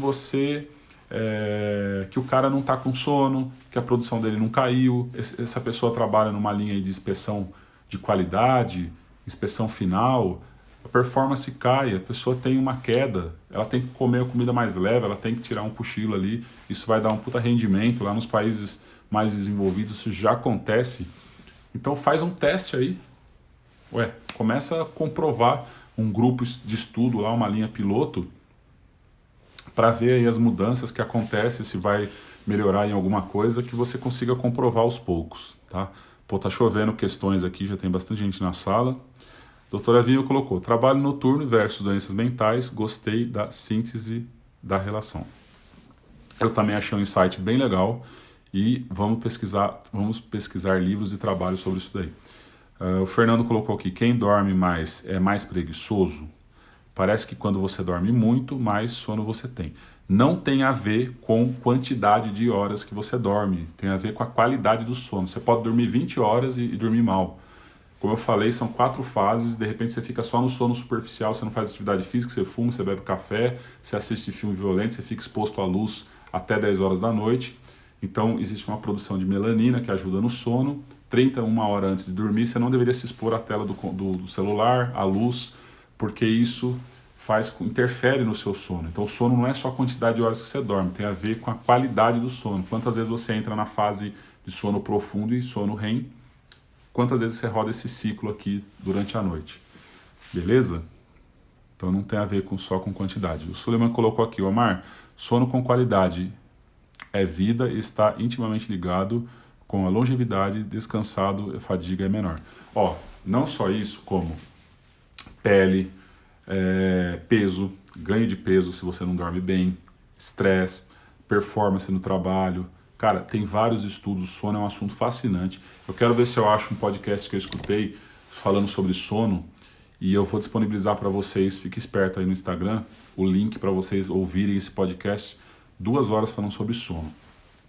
que o cara não está com sono, que a produção dele não caiu. Essa pessoa trabalha numa linha de inspeção de qualidade, inspeção final, a performance cai, a pessoa tem uma queda, ela tem que comer a comida mais leve, ela tem que tirar um cochilo ali, isso vai dar um puta rendimento. Lá nos países mais desenvolvidos isso já acontece. Então faz um teste aí, começa a comprovar um grupo de estudo lá, uma linha piloto, para ver aí as mudanças que acontecem, se vai melhorar em alguma coisa, que você consiga comprovar aos poucos, tá? Pô, tá chovendo questões aqui, já tem bastante gente na sala. Doutora Vinho colocou, trabalho noturno versus doenças mentais, gostei da síntese da relação. Eu também achei um insight bem legal e vamos pesquisar livros de trabalho sobre isso daí. O Fernando colocou aqui, quem dorme mais é mais preguiçoso? Parece que quando você dorme muito, mais sono você tem. Não tem a ver com quantidade de horas que você dorme, tem a ver com a qualidade do sono. Você pode dormir 20 horas e dormir mal. Como eu falei, são 4 fases, de repente você fica só no sono superficial, você não faz atividade física, você fuma, você bebe café, você assiste filme violento, você fica exposto à luz até 10 horas da noite. Então existe uma produção de melanina que ajuda no sono. 31 horas antes de dormir, você não deveria se expor à tela do celular, à luz, porque isso interfere no seu sono. Então o sono não é só a quantidade de horas que você dorme, tem a ver com a qualidade do sono. Quantas vezes você entra na fase de sono profundo e sono REM, quantas vezes você roda esse ciclo aqui durante a noite. Beleza? Então não tem a ver só com quantidade. O Suleiman colocou aqui, Omar, sono com qualidade é vida e está intimamente ligado com a longevidade, descansado, a fadiga é menor. Não só isso, como pele, peso, ganho de peso se você não dorme bem, estresse, performance no trabalho. Cara, tem vários estudos, o sono é um assunto fascinante. Eu quero ver se eu acho um podcast que eu escutei falando sobre sono e eu vou disponibilizar para vocês, fique esperto aí no Instagram, o link para vocês ouvirem esse podcast, 2 horas falando sobre sono.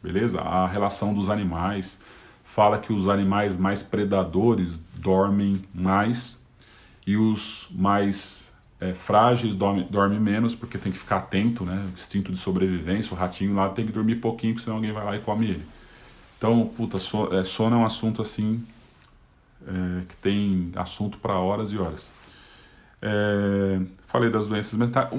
Beleza? A relação dos animais, fala que os animais mais predadores dormem mais e os mais frágeis dormem menos, porque tem que ficar atento, né? Instinto de sobrevivência, o ratinho lá tem que dormir pouquinho, porque senão alguém vai lá e come ele. Então, sono é um assunto assim, que tem assunto para horas e horas. Falei das doenças mentais.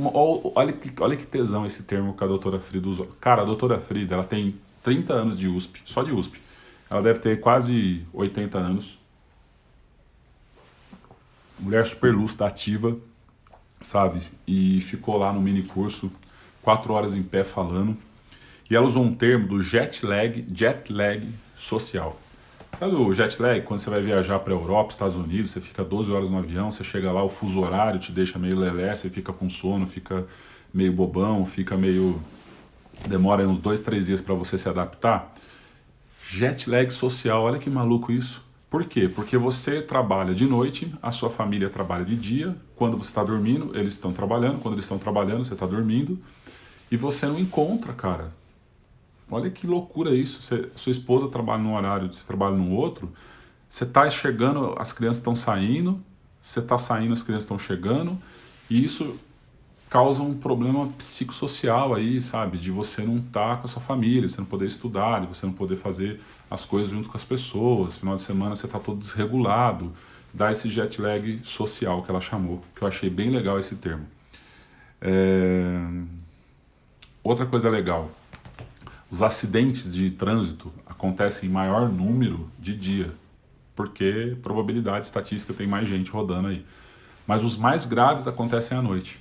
Olha que tesão esse termo que a doutora Frida usou. Cara, a doutora Frida, ela tem 30 anos de USP, só de USP. Ela deve ter quase 80 anos. Mulher super lúcida, ativa, sabe? E ficou lá no mini curso, 4 horas em pé falando. E ela usou um termo do jet lag social. Sabe o jet lag? Quando você vai viajar para a Europa, Estados Unidos, você fica 12 horas no avião, você chega lá, o fuso horário te deixa meio lelé, você fica com sono, fica meio bobão, demora uns 2, 3 dias para você se adaptar. Jet lag social, olha que maluco isso. Por quê? Porque você trabalha de noite, a sua família trabalha de dia, quando você está dormindo, eles estão trabalhando, quando eles estão trabalhando, você está dormindo, e você não encontra, cara. Olha que loucura isso. Sua esposa trabalha num horário, você trabalha num outro, você está chegando, as crianças estão saindo, você está saindo, as crianças estão chegando, e isso causa um problema psicossocial aí, sabe? De você não estar com a sua família, você não poder estudar, de você não poder fazer as coisas junto com as pessoas. Final de semana você está todo desregulado. Dá esse jet lag social que ela chamou, que eu achei bem legal esse termo. Outra coisa legal, os acidentes de trânsito acontecem em maior número de dia, porque probabilidade estatística tem mais gente rodando aí. Mas os mais graves acontecem à noite.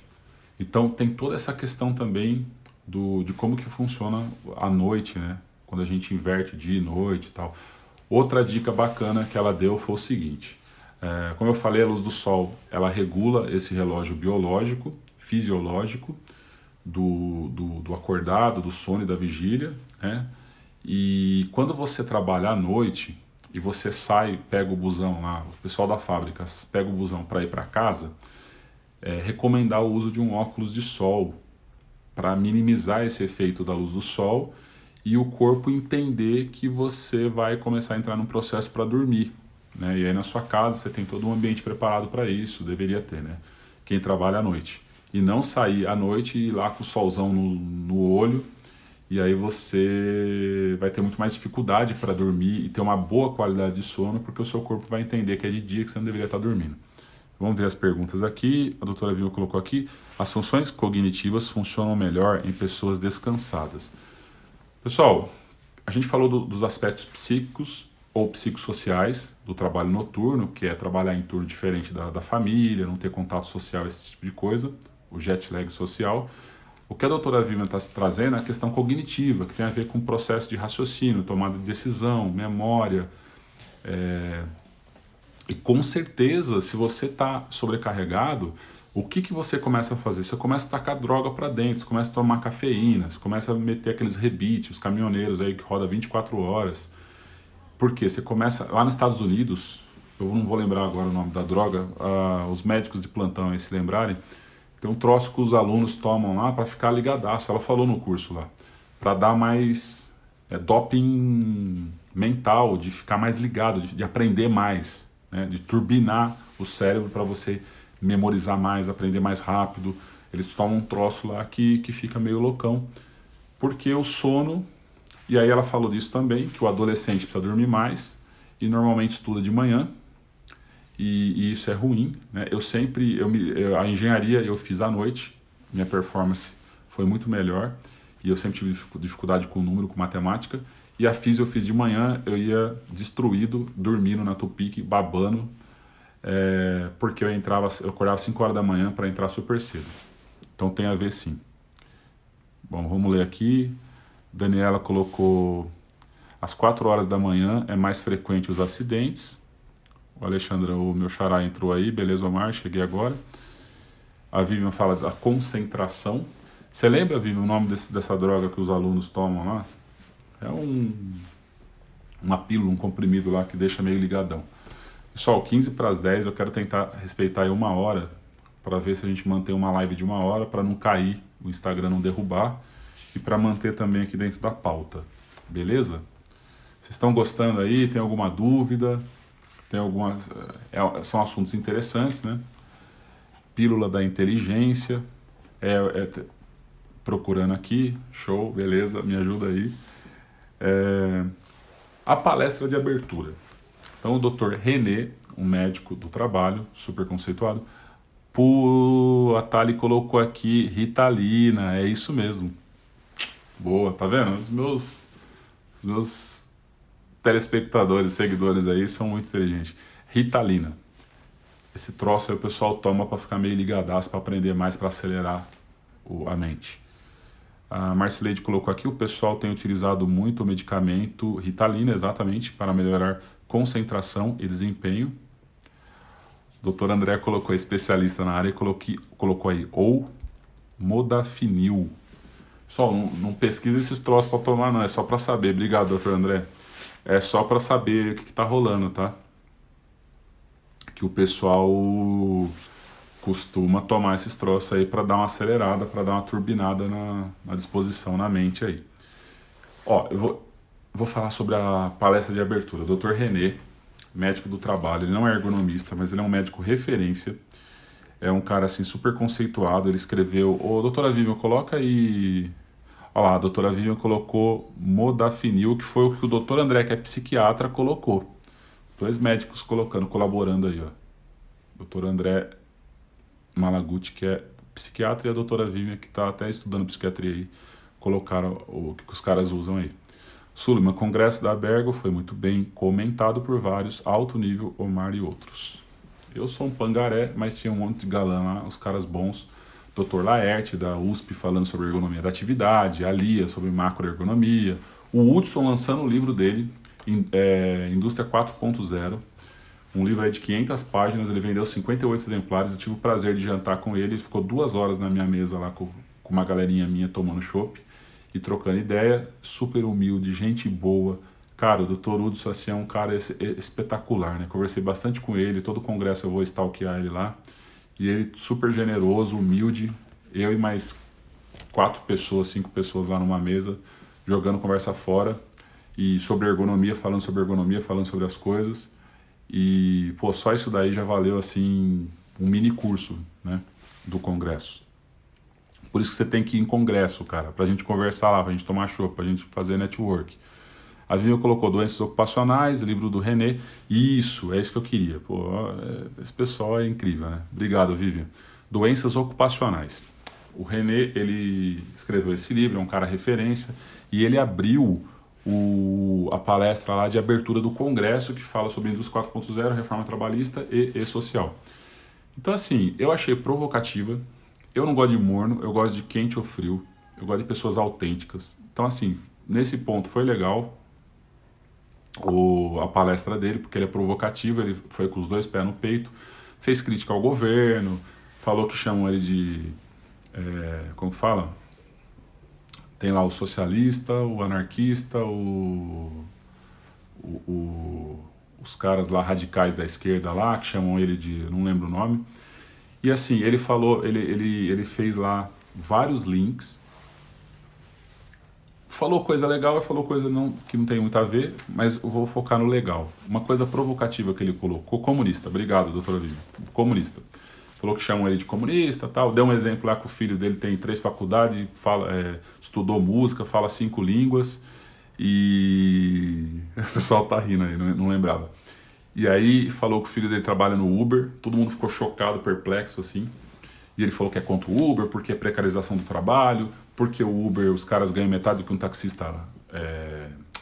Então tem toda essa questão também de como que funciona a noite, né? Quando a gente inverte dia e noite e tal. Outra dica bacana que ela deu foi o seguinte, como eu falei, a luz do sol, ela regula esse relógio biológico, fisiológico, do acordado, do sono e da vigília, né? E quando você trabalha à noite e você sai, pega o busão lá, o pessoal da fábrica pega o busão para ir para casa, recomendar o uso de um óculos de sol para minimizar esse efeito da luz do sol e o corpo entender que você vai começar a entrar num processo para dormir, né? E aí na sua casa você tem todo um ambiente preparado para isso, deveria ter, né? Quem trabalha à noite. E não sair à noite e ir lá com o solzão no olho, e aí você vai ter muito mais dificuldade para dormir e ter uma boa qualidade de sono, porque o seu corpo vai entender que é de dia que você não deveria estar dormindo. Vamos ver as perguntas aqui. A doutora Vilma colocou aqui: as funções cognitivas funcionam melhor em pessoas descansadas. Pessoal, a gente falou dos aspectos psíquicos ou psicossociais do trabalho noturno, que é trabalhar em turno diferente da família, não ter contato social, esse tipo de coisa, o jet lag social. O que a doutora Vivian está trazendo é a questão cognitiva, que tem a ver com o processo de raciocínio, tomada de decisão, memória. E com certeza, se você está sobrecarregado, o que você começa a fazer? Você começa a tacar droga para dentro, você começa a tomar cafeína, você começa a meter aqueles rebites, os caminhoneiros aí que roda 24 horas. Por quê? Você começa, lá nos Estados Unidos, eu não vou lembrar agora o nome da droga, os médicos de plantão aí se lembrarem, tem um troço que os alunos tomam lá para ficar ligadaço, ela falou no curso lá, para dar mais doping mental, de ficar mais ligado, de aprender mais, né? De turbinar o cérebro para você memorizar mais, aprender mais rápido. Eles tomam um troço lá que fica meio loucão, porque o sono, e aí ela falou disso também, que o adolescente precisa dormir mais e normalmente estuda de manhã, e isso é ruim, né? A engenharia eu fiz à noite, minha performance foi muito melhor, e eu sempre tive dificuldade com número, com matemática, e a física eu fiz de manhã, eu ia destruído, dormindo na Tupic, babando, porque eu acordava 5 horas da manhã para entrar super cedo. Então tem a ver sim. Bom, vamos ler aqui. Daniela colocou: às 4 horas da manhã é mais frequente os acidentes. O Alexandre, o meu xará, entrou aí. Beleza, Omar, cheguei agora. A Vivian fala da concentração. Você lembra, Vivian, o nome dessa droga que os alunos tomam lá? É uma pílula, um comprimido lá que deixa meio ligadão. Pessoal, 15 para as 10, eu quero tentar respeitar aí 1 hora, para ver se a gente mantém uma live de 1 hora, para não cair, o Instagram não derrubar, e para manter também aqui dentro da pauta. Beleza? Vocês estão gostando aí? Tem alguma dúvida? São assuntos interessantes, né? Pílula da inteligência. Procurando aqui. Show, beleza, me ajuda aí. A palestra de abertura. Então o Dr. René, um médico do trabalho, super conceituado, a Thali colocou aqui Ritalina, é isso mesmo. Boa, tá vendo? Os meus telespectadores, seguidores aí são muito inteligentes. Ritalina. Esse troço aí o pessoal toma para ficar meio ligadaço, para aprender mais, para acelerar a mente. A Marcileide colocou aqui: o pessoal tem utilizado muito o medicamento Ritalina, exatamente, para melhorar concentração e desempenho. O Dr. André colocou, especialista na área, e colocou aí, ou modafinil. Pessoal, não pesquisa esses troços para tomar não, é só para saber. Obrigado, Dr. André. É só para saber o que tá rolando, tá? Que o pessoal costuma tomar esses troços aí para dar uma acelerada, para dar uma turbinada na disposição, na mente aí. Ó, eu vou falar sobre a palestra de abertura. Dr. René, médico do trabalho, ele não é ergonomista, mas ele é um médico referência. É um cara assim super conceituado, ele escreveu, ô doutora Vivian, coloca aí. Olha lá, a doutora Vivian colocou modafinil, que foi o que o doutor André, que é psiquiatra, colocou. Os dois médicos colocando, colaborando aí, ó. Doutor André Malaguti, que é psiquiatra, e a doutora Vivian, que está até estudando psiquiatria aí, colocaram o que os caras usam aí. Suleiman, congresso da Bergo foi muito bem comentado por vários, alto nível, Omar e outros. Eu sou um pangaré, mas tinha um monte de galã lá, os caras bons. Dr. Laerte, da USP, falando sobre ergonomia da atividade, a Lia, sobre macroergonomia, o Hudson lançando o livro dele, Indústria 4.0, um livro aí de 500 páginas, ele vendeu 58 exemplares, eu tive o prazer de jantar com ele, ele ficou 2 horas na minha mesa lá com uma galerinha minha tomando chopp e trocando ideia, super humilde, gente boa. Cara, o Dr. Hudson assim, é um cara espetacular, né? Conversei bastante com ele, todo congresso eu vou stalkear ele lá. E ele super generoso, humilde. Eu e mais 4 pessoas, 5 pessoas lá numa mesa, jogando conversa fora. E sobre ergonomia, falando sobre as coisas. E, pô, só isso daí já valeu, assim, um mini curso, né, do congresso. Por isso que você tem que ir em congresso, cara, pra gente conversar lá, pra gente tomar chopp, pra gente fazer network. A Vivian colocou doenças ocupacionais, livro do René. Isso, é isso que eu queria. Pô, esse pessoal é incrível, né? Obrigado, Vivian. Doenças ocupacionais. O René, ele escreveu esse livro, é um cara referência, e ele abriu a palestra lá de abertura do congresso que fala sobre indústria 4.0, reforma trabalhista e social. Então, assim, eu achei provocativa. Eu não gosto de morno, eu gosto de quente ou frio. Eu gosto de pessoas autênticas. Então, assim, nesse ponto foi legal a palestra dele, porque ele é provocativo, ele foi com os 2 pés no peito, fez crítica ao governo, falou que chamam ele de... como fala? Tem lá o socialista, o anarquista, os caras lá radicais da esquerda lá, que chamam ele de... não lembro o nome. E assim, ele falou, ele fez lá vários links, falou coisa legal e falou coisa que não tem muito a ver, mas eu vou focar no legal. Uma coisa provocativa que ele colocou, comunista, obrigado, doutora Vivi, comunista. Falou que chamam ele de comunista, tal. Deu um exemplo lá que o filho dele tem 3 faculdades, estudou música, fala 5 línguas, e o pessoal tá rindo aí, não lembrava. E aí falou que o filho dele trabalha no Uber, todo mundo ficou chocado, perplexo assim. E ele falou que é contra o Uber, porque é precarização do trabalho, porque o Uber, os caras ganham metade do que um taxista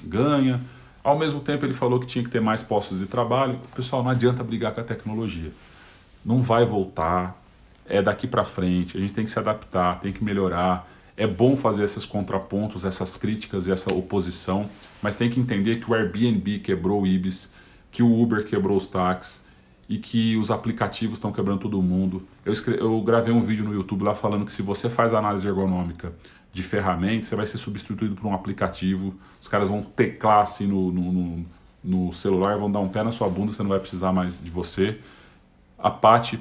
ganha. Ao mesmo tempo ele falou que tinha que ter mais postos de trabalho. Pessoal, não adianta brigar com a tecnologia. Não vai voltar, é daqui para frente, a gente tem que se adaptar, tem que melhorar. É bom fazer esses contrapontos, essas críticas e essa oposição, mas tem que entender que o Airbnb quebrou o Ibis, que o Uber quebrou os táxis, e que os aplicativos estão quebrando todo mundo. Eu gravei um vídeo no YouTube lá falando que se você faz análise ergonômica de ferramentas, você vai ser substituído por um aplicativo, os caras vão teclar assim no celular, vão dar um pé na sua bunda, você não vai precisar mais de você. A Pati,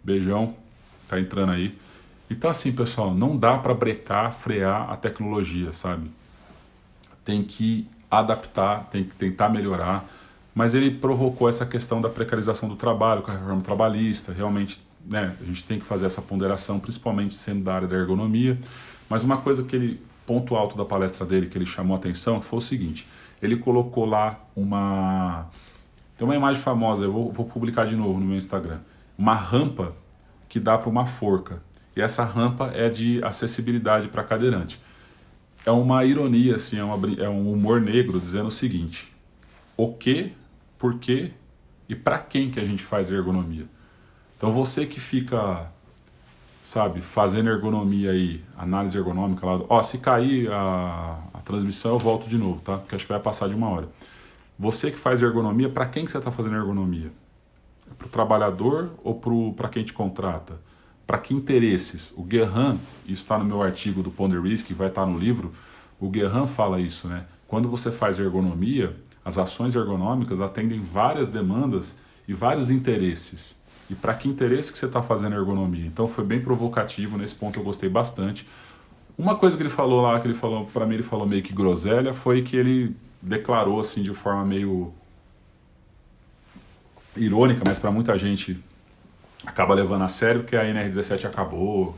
beijão, tá entrando aí. Então assim, pessoal, não dá para brecar, frear a tecnologia, sabe? Tem que adaptar, tem que tentar melhorar. Mas ele provocou essa questão da precarização do trabalho, com a reforma trabalhista, realmente, né, a gente tem que fazer essa ponderação, principalmente sendo da área da ergonomia. Mas uma coisa que ele, ponto alto da palestra dele, que ele chamou a atenção, foi o seguinte, ele colocou lá tem uma imagem famosa, eu vou publicar de novo no meu Instagram, uma rampa que dá para uma forca, e essa rampa é de acessibilidade para cadeirante. É uma ironia, assim, é um humor negro dizendo o seguinte: o que, por quê e para quem que a gente faz ergonomia. Então você que fica, sabe, fazendo ergonomia aí, análise ergonômica lá, se cair a transmissão eu volto de novo, tá? Porque acho que vai passar de 1 hora. Você que faz ergonomia, para quem que você está fazendo ergonomia? É para o trabalhador ou para quem te contrata? Para que interesses? O Guerrin, isso está no meu artigo do Ponder Risk, que vai estar no livro, o Guerrin fala isso, né? Quando você faz ergonomia, as ações ergonômicas atendem várias demandas e vários interesses. E para que interesse que você está fazendo ergonomia? Então foi bem provocativo, nesse ponto eu gostei bastante. Uma coisa que ele falou lá, para mim ele falou meio que groselha, foi que ele declarou assim de forma meio irônica, mas para muita gente acaba levando a sério que a NR17 acabou,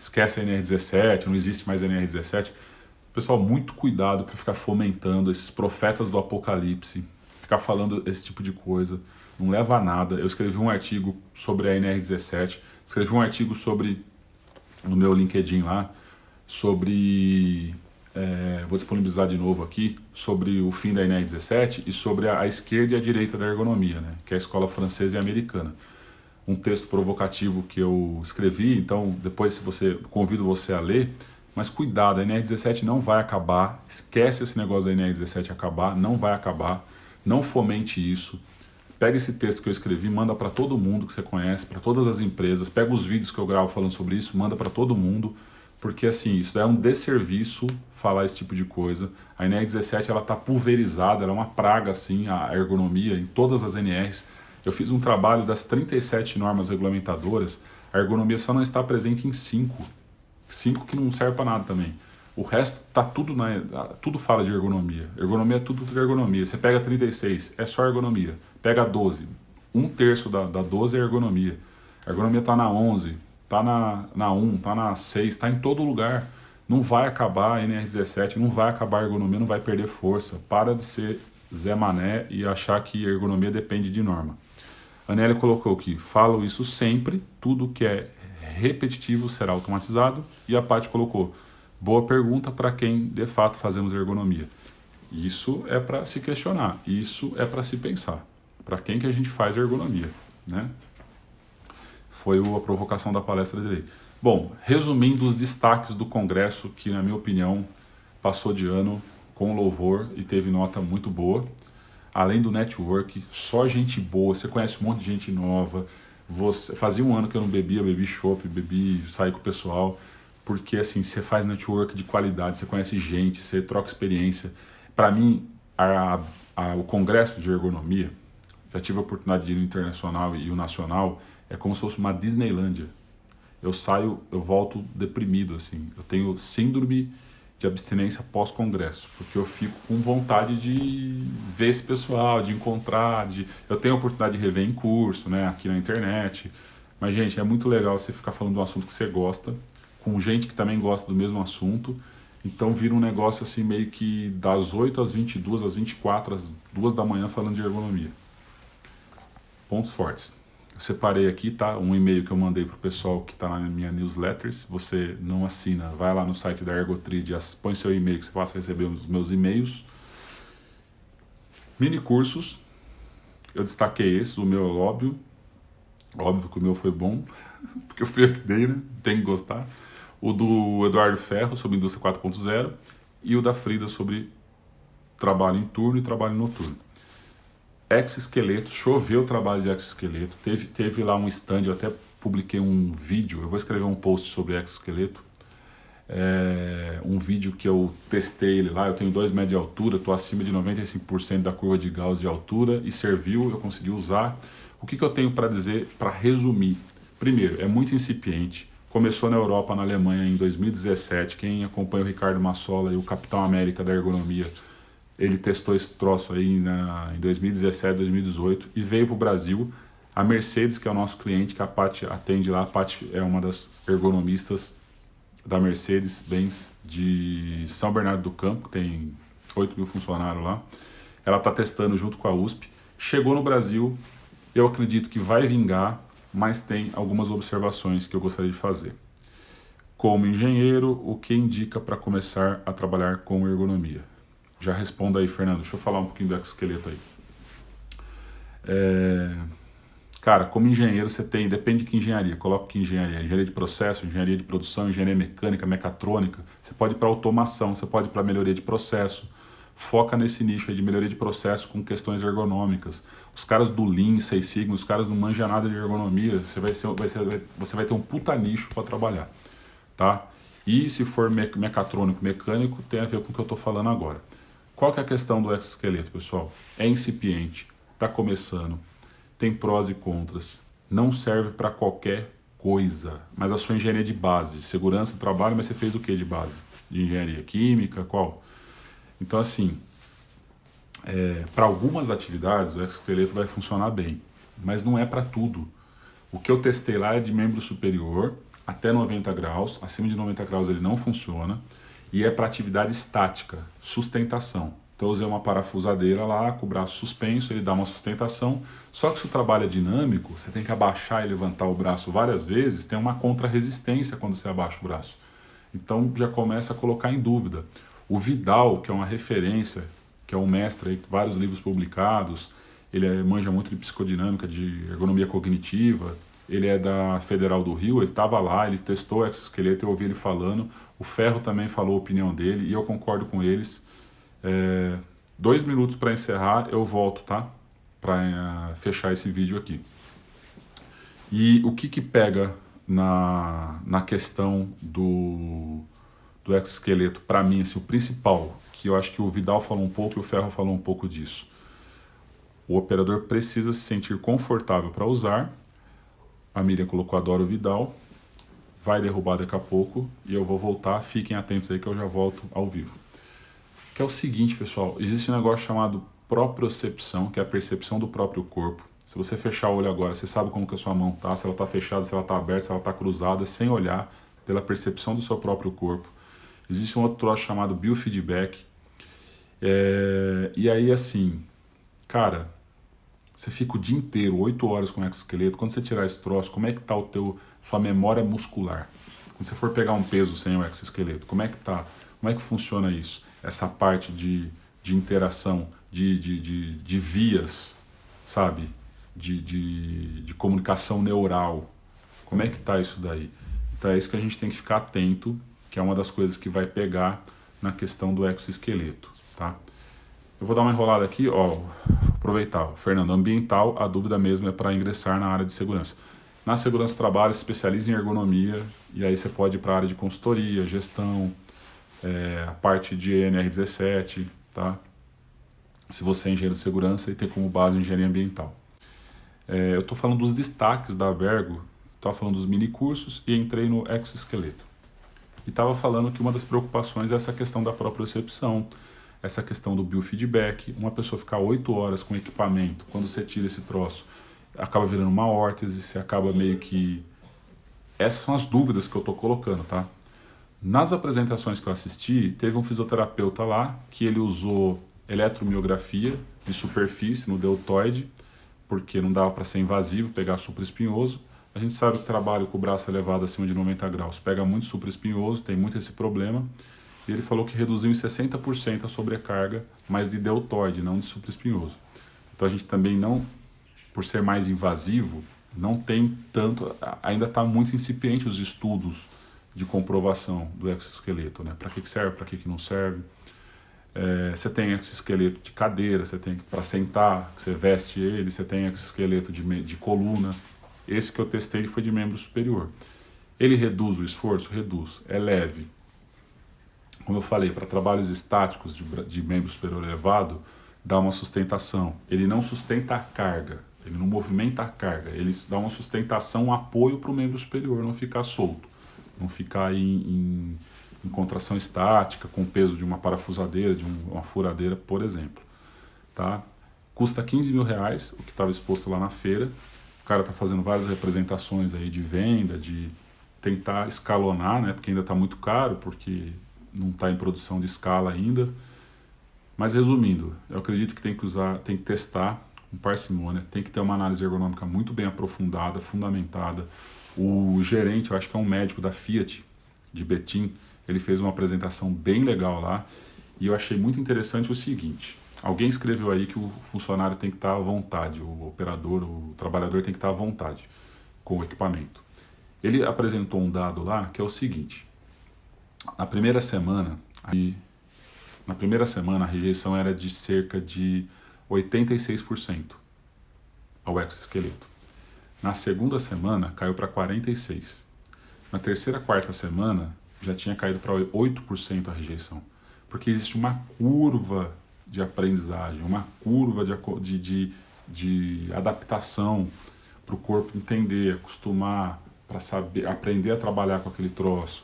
esquece a NR17, não existe mais a NR17. Pessoal, muito cuidado para ficar fomentando esses profetas do apocalipse, ficar falando esse tipo de coisa, não leva a nada. Eu escrevi um artigo sobre a NR17, escrevi um artigo sobre, no meu LinkedIn lá, sobre, vou disponibilizar de novo aqui, sobre o fim da NR17 e sobre a esquerda e a direita da ergonomia, né, que é a escola francesa e americana. Um texto provocativo que eu escrevi, então depois se você convido você a ler, mas cuidado, a NR17 não vai acabar, esquece esse negócio da NR17 acabar, não vai acabar, não fomente isso. Pega esse texto que eu escrevi, manda para todo mundo que você conhece, para todas as empresas, pega os vídeos que eu gravo falando sobre isso, manda para todo mundo, porque assim, isso é um desserviço falar esse tipo de coisa. A NR17 ela está pulverizada, ela é uma praga assim, a ergonomia em todas as NRs. Eu fiz um trabalho das 37 normas regulamentadoras, a ergonomia só não está presente em 5. 5 que não serve para nada também. O resto tá tudo tudo fala de ergonomia. Ergonomia é tudo de ergonomia. Você pega 36, é só ergonomia. Pega 12, um terço da 12 é ergonomia. A ergonomia tá na 11, tá na 1, tá na 6, tá em todo lugar. Não vai acabar a NR17, não vai acabar a ergonomia, não vai perder força. Para de ser Zé Mané e achar que ergonomia depende de norma. A Anélia colocou aqui, falo isso sempre, tudo que é repetitivo será automatizado. E a Paty colocou, boa pergunta para quem de fato fazemos ergonomia. Isso é para se questionar, isso é para se pensar. Para quem que a gente faz ergonomia, né? Foi a provocação da palestra dele. Bom, resumindo os destaques do Congresso, que na minha opinião passou de ano com louvor e teve nota muito boa. Além do network, só gente boa, você conhece um monte de gente nova. Fazia um ano que eu não bebia, bebi chopp, saí com o pessoal, porque assim, você faz network de qualidade, você conhece gente, você troca experiência. Para mim, o congresso de ergonomia, já tive a oportunidade de ir no internacional e o nacional, é como se fosse uma Disneylândia. Eu saio, eu volto deprimido, assim. Eu tenho síndrome de abstinência pós-congresso, porque eu fico com vontade de ver esse pessoal, de encontrar, eu tenho a oportunidade de rever em curso, né, aqui na internet, mas gente, é muito legal você ficar falando de um assunto que você gosta, com gente que também gosta do mesmo assunto, então vira um negócio assim meio que das 8 às 22, às 24, às 2 da manhã falando de ergonomia. Pontos fortes. Eu separei aqui, tá? Um e-mail que eu mandei pro pessoal que está na minha newsletter. Se você não assina, vai lá no site da Ergotrid, põe seu e-mail que você passa a receber os meus e-mails. Mini cursos, eu destaquei esses, o meu é óbvio. Óbvio que o meu foi bom, porque eu fui eu que dei, né? Tem que gostar. O do Eduardo Ferro sobre Indústria 4.0 e o da Frida sobre trabalho em turno e trabalho noturno. Exoesqueleto, choveu o trabalho de exoesqueleto, teve lá um stand, eu até publiquei um vídeo, eu vou escrever um post sobre exoesqueleto, um vídeo que eu testei ele lá, eu tenho 2 metros de altura, estou acima de 95% da curva de Gauss de altura e serviu, eu consegui usar. O que eu tenho para dizer, para resumir? Primeiro, é muito incipiente, começou na Europa, na Alemanha em 2017, quem acompanha o Ricardo Massola e o Capitão América da ergonomia, ele testou esse troço aí em 2017, 2018 e veio para o Brasil. A Mercedes, que é o nosso cliente, que a Paty atende lá, a Paty é uma das ergonomistas da Mercedes-Benz de São Bernardo do Campo, que tem 8 mil funcionários lá. Ela está testando junto com a USP. Chegou no Brasil, eu acredito que vai vingar, mas tem algumas observações que eu gostaria de fazer. Como engenheiro, o que indica para começar a trabalhar com ergonomia? Já responda aí, Fernando. Deixa eu falar um pouquinho do exoesqueleto aí. Cara, como engenheiro você tem, depende de que engenharia, coloca que engenharia, engenharia de processo, engenharia de produção, engenharia mecânica, mecatrônica, você pode ir para automação, você pode ir para melhoria de processo, foca nesse nicho aí de melhoria de processo com questões ergonômicas. Os caras do Lean, Six Sigma, os caras não manjam nada de ergonomia, você vai ter um puta nicho para trabalhar, tá? E se for mecatrônico, mecânico, tem a ver com o que eu estou falando agora. Qual que é a questão do exoesqueleto, pessoal? É incipiente, está começando, tem prós e contras, não serve para qualquer coisa, mas a sua engenharia de base, segurança do trabalho, mas você fez o que de base? De engenharia química, qual? Então assim, para algumas atividades o exoesqueleto vai funcionar bem, mas não é para tudo. O que eu testei lá é de membro superior, até 90 graus. Acima de 90 graus ele não funciona. E é para atividade estática, sustentação. Então eu usei uma parafusadeira lá, com o braço suspenso, ele dá uma sustentação. Só que se o trabalho é dinâmico, você tem que abaixar e levantar o braço várias vezes, tem uma contra-resistência quando você abaixa o braço. Então já começa a colocar em dúvida. O Vidal, que é uma referência, que é um mestre aí, vários livros publicados, ele manja muito de psicodinâmica, de ergonomia cognitiva, ele é da Federal do Rio, ele estava lá, ele testou o exoesqueleto, eu ouvi ele falando, o Ferro também falou a opinião dele, e eu concordo com eles. 2 minutos para encerrar, eu volto, tá? Para fechar esse vídeo aqui. E o que pega na questão do exoesqueleto, para mim, assim, o principal, que eu acho que o Vidal falou um pouco e o Ferro falou um pouco disso. O operador precisa se sentir confortável para usar. A Miriam colocou adoro o Vidal. Vai derrubar daqui a pouco e eu vou voltar. Fiquem atentos aí que eu já volto ao vivo. Que é o seguinte, pessoal. Existe um negócio chamado propriocepção, que é a percepção do próprio corpo. Se você fechar o olho agora, você sabe como que a sua mão tá, se ela tá fechada, se ela tá aberta, se ela tá cruzada, sem olhar, pela percepção do seu próprio corpo. Existe um outro troço chamado biofeedback. E aí, assim, cara, você fica o dia inteiro, 8 horas com o exoesqueleto. Quando você tirar esse troço, como é que tá sua memória muscular? Quando você for pegar um peso sem o exoesqueleto, como é que tá? Como é que funciona isso? Essa parte de interação, de vias, sabe? De comunicação neural. Como é que tá isso daí? Então é isso que a gente tem que ficar atento, que é uma das coisas que vai pegar na questão do exoesqueleto, tá? Eu vou dar uma enrolada aqui, ó, aproveitar. Fernando, ambiental, a dúvida mesmo é para ingressar na área de segurança. Na segurança do trabalho, se especializa em ergonomia, e aí você pode ir para a área de consultoria, gestão, a parte de NR17, tá? Se você é engenheiro de segurança e tem como base engenharia ambiental. Eu estou falando dos destaques da Abergo, estava falando dos mini cursos e entrei no exoesqueleto. E estava falando que uma das preocupações é essa questão da propriocepção, essa questão do biofeedback. Uma pessoa ficar 8 horas com equipamento, quando você tira esse troço, acaba virando uma órtese, você acaba meio que... Essas são as dúvidas que eu estou colocando, tá? Nas apresentações que eu assisti, teve um fisioterapeuta lá que ele usou eletromiografia de superfície no deltoide, porque não dava para ser invasivo, pegar supraespinhoso. A gente sabe que trabalho com o braço elevado acima de 90 graus pega muito supraespinhoso, tem muito esse problema. E ele falou que reduziu em 60% a sobrecarga, mas de deltoide, não de supraespinhoso. Então a gente também não, por ser mais invasivo, não tem tanto, ainda está muito incipiente os estudos de comprovação do exoesqueleto, né? Para que serve, para que não serve. Você tem exoesqueleto de cadeira, você tem para sentar, que você veste ele, você tem exoesqueleto de coluna. Esse que eu testei foi de membro superior. Ele reduz o esforço? Reduz. É leve. Como eu falei, para trabalhos estáticos de membro superior elevado, dá uma sustentação. Ele não sustenta a carga, ele não movimenta a carga, ele dá uma sustentação, um apoio para o membro superior não ficar solto, não ficar em contração estática, com o peso de uma parafusadeira, de uma furadeira, por exemplo. Tá? Custa R$15.000, o que estava exposto lá na feira. O cara está fazendo várias representações aí de venda, de tentar escalonar, né? Porque ainda está muito caro, porque não está em produção de escala ainda. Mas resumindo, eu acredito que tem que testar com parcimônia, tem que ter uma análise ergonômica muito bem aprofundada, fundamentada. O gerente, eu acho que é um médico da Fiat, de Betim, ele fez uma apresentação bem legal lá, e eu achei muito interessante o seguinte: alguém escreveu aí que o funcionário tem que estar à vontade, o operador, o trabalhador tem que estar à vontade com o equipamento. Ele apresentou um dado lá que é o seguinte: na primeira semana a rejeição era de cerca de 86% ao exoesqueleto. Na segunda semana caiu para 46%. Na terceira, quarta semana já tinha caído para 8% a rejeição. Porque existe uma curva de aprendizagem, uma curva de adaptação para o corpo entender, acostumar, para saber, aprender a trabalhar com aquele troço.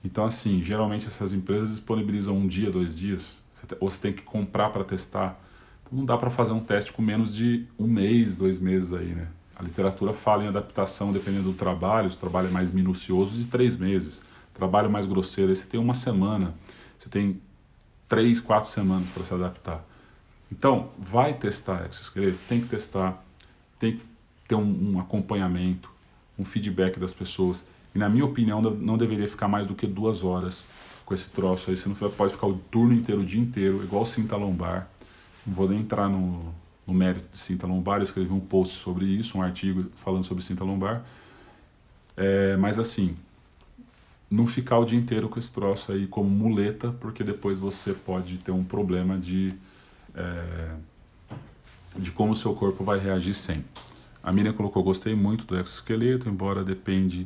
Então, assim, geralmente essas empresas disponibilizam 1 dia, 2 dias, ou você tem que comprar para testar. Então, não dá para fazer um teste com menos de 1 mês, 2 meses aí, né? A literatura fala em adaptação dependendo do trabalho, se o trabalho é mais minucioso, de 3 meses. Trabalho mais grosseiro, aí você tem 1 semana, você tem 3, 4 semanas para se adaptar. Então, vai testar exoesqueleto, tem que testar, tem que ter um acompanhamento, um feedback das pessoas. E na minha opinião, não deveria ficar mais do que 2 horas com esse troço aí. Você não pode ficar o turno inteiro, o dia inteiro, igual cinta lombar. Não vou nem entrar no mérito de cinta lombar, eu escrevi um post sobre isso, um artigo falando sobre cinta lombar. Mas assim, não ficar o dia inteiro com esse troço aí como muleta, porque depois você pode ter um problema de como o seu corpo vai reagir sem. A Miriam colocou, gostei muito do exoesqueleto, embora depende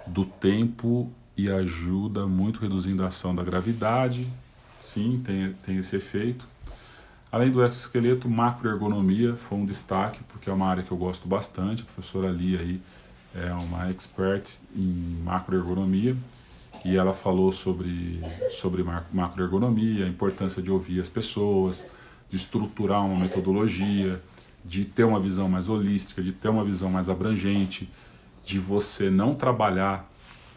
do tempo e ajuda muito reduzindo a ação da gravidade. Sim, tem esse efeito. Além do exoesqueleto, macroergonomia foi um destaque, porque é uma área que eu gosto bastante. A professora Lia aí é uma expert em macroergonomia e ela falou sobre macroergonomia, a importância de ouvir as pessoas, de estruturar uma metodologia, de ter uma visão mais holística, de ter uma visão mais abrangente, de você não trabalhar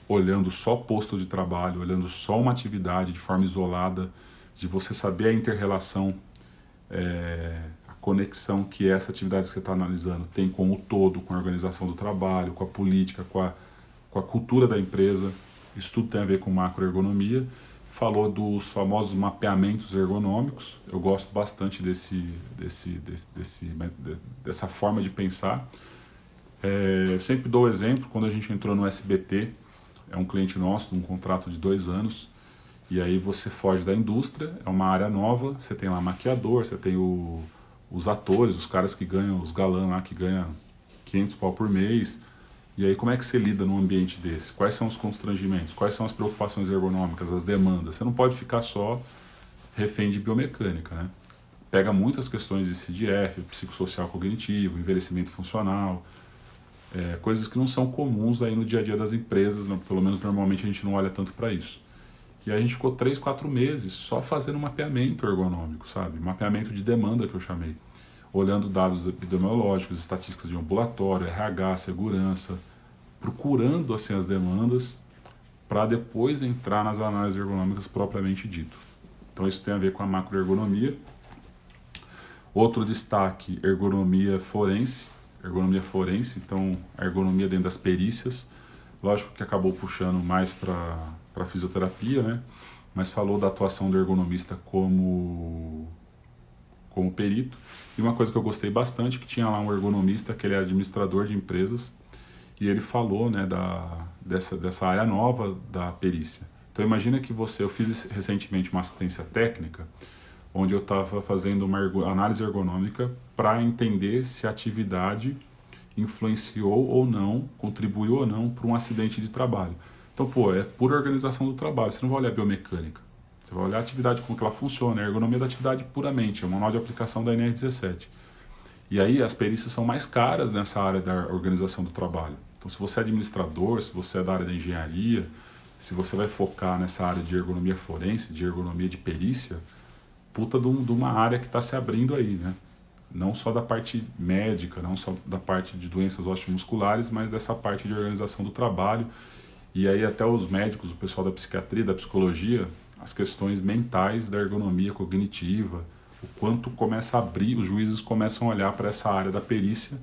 olhando só posto de trabalho, olhando só uma atividade de forma isolada, de você saber a inter-relação, a conexão que essa atividade que você está analisando tem com o todo, com a organização do trabalho, com a política, com a cultura da empresa. Isso tudo tem a ver com macroergonomia. Falou dos famosos mapeamentos ergonômicos. Eu gosto bastante dessa forma de pensar. Eu sempre dou o exemplo, quando a gente entrou no SBT, é um cliente nosso, um contrato de 2 anos, e aí você foge da indústria, é uma área nova, você tem lá maquiador, você tem os atores, os caras que ganham, os galãs lá que ganham 500 pau por mês. E aí como é que você lida num ambiente desse? Quais são os constrangimentos? Quais são as preocupações ergonômicas, as demandas? Você não pode ficar só refém de biomecânica, né? Pega muitas questões de CDF, psicossocial cognitivo, envelhecimento funcional, coisas que não são comuns aí no dia a dia das empresas, né? Pelo menos normalmente a gente não olha tanto para isso. E aí a gente ficou 3, 4 meses só fazendo mapeamento ergonômico, sabe? Mapeamento de demanda que eu chamei. Olhando dados epidemiológicos, estatísticas de ambulatório, RH, segurança, procurando assim as demandas para depois entrar nas análises ergonômicas propriamente dito. Então isso tem a ver com a macroergonomia. Outro destaque, ergonomia forense, então a ergonomia dentro das perícias. Lógico que acabou puxando mais para fisioterapia, né? Mas falou da atuação do ergonomista como perito. E uma coisa que eu gostei bastante, que tinha lá um ergonomista que ele é administrador de empresas, e ele falou, né, dessa área nova da perícia. Então imagina que eu fiz recentemente uma assistência técnica, onde eu estava fazendo uma análise ergonômica para entender se a atividade influenciou ou não, contribuiu ou não para um acidente de trabalho. Então, é pura organização do trabalho, você não vai olhar biomecânica. Você vai olhar a atividade, como que ela funciona, a ergonomia da atividade puramente, é o manual de aplicação da NR17. E aí as perícias são mais caras nessa área da organização do trabalho. Então se você é administrador, se você é da área da engenharia, se você vai focar nessa área de ergonomia forense, de ergonomia de perícia, puta de uma área que está se abrindo aí, né? Não só da parte médica, não só da parte de doenças osteomusculares, mas dessa parte de organização do trabalho. E aí até os médicos, o pessoal da psiquiatria, da psicologia, as questões mentais da ergonomia cognitiva, o quanto começa a abrir, os juízes começam a olhar para essa área da perícia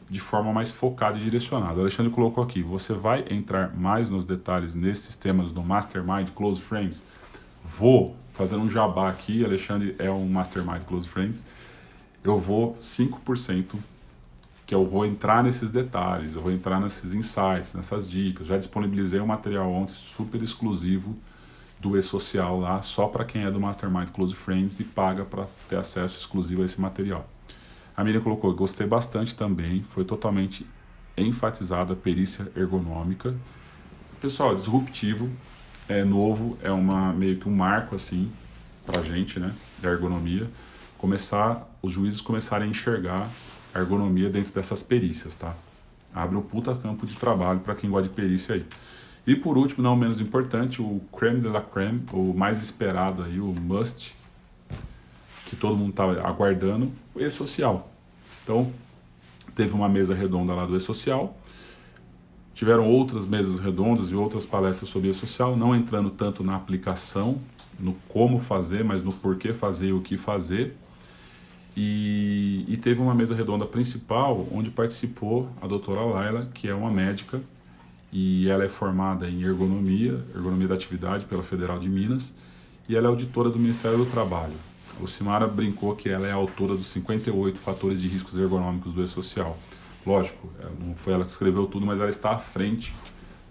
de forma mais focada e direcionada. O Alexandre colocou aqui, você vai entrar mais nos detalhes nesses temas do Mastermind Close Friends? Vou, fazendo um jabá aqui, Alexandre é um Mastermind Close Friends, eu vou 5%, que eu vou entrar nesses detalhes, eu vou entrar nesses insights, nessas dicas. Já disponibilizei um material ontem super exclusivo do E-Social lá, só para quem é do Mastermind Close Friends e paga para ter acesso exclusivo a esse material. A Miriam colocou, gostei bastante também, foi totalmente enfatizada a perícia ergonômica. Pessoal, disruptivo, é novo, é meio que um marco assim pra gente, né, da ergonomia, os juízes começarem a enxergar a ergonomia dentro dessas perícias, tá? Abre um puta campo de trabalho para quem gosta de perícia aí. E por último, não menos importante, o creme de la creme, o mais esperado aí, o must, que todo mundo está aguardando, o E-Social. Então, Teve uma mesa redonda lá do E-Social. Tiveram outras mesas redondas e outras palestras sobre E-Social, não entrando tanto na aplicação, no como fazer, mas no porquê fazer e o que fazer. E teve uma mesa redonda principal, onde participou a doutora Laila, que é uma médica, e ela é formada em ergonomia da atividade pela Federal de Minas, e ela é auditora do Ministério do Trabalho. O Simara brincou que ela é a autora dos 58 fatores de riscos ergonômicos do E-Social. Lógico, não foi ela que escreveu tudo, mas ela está à frente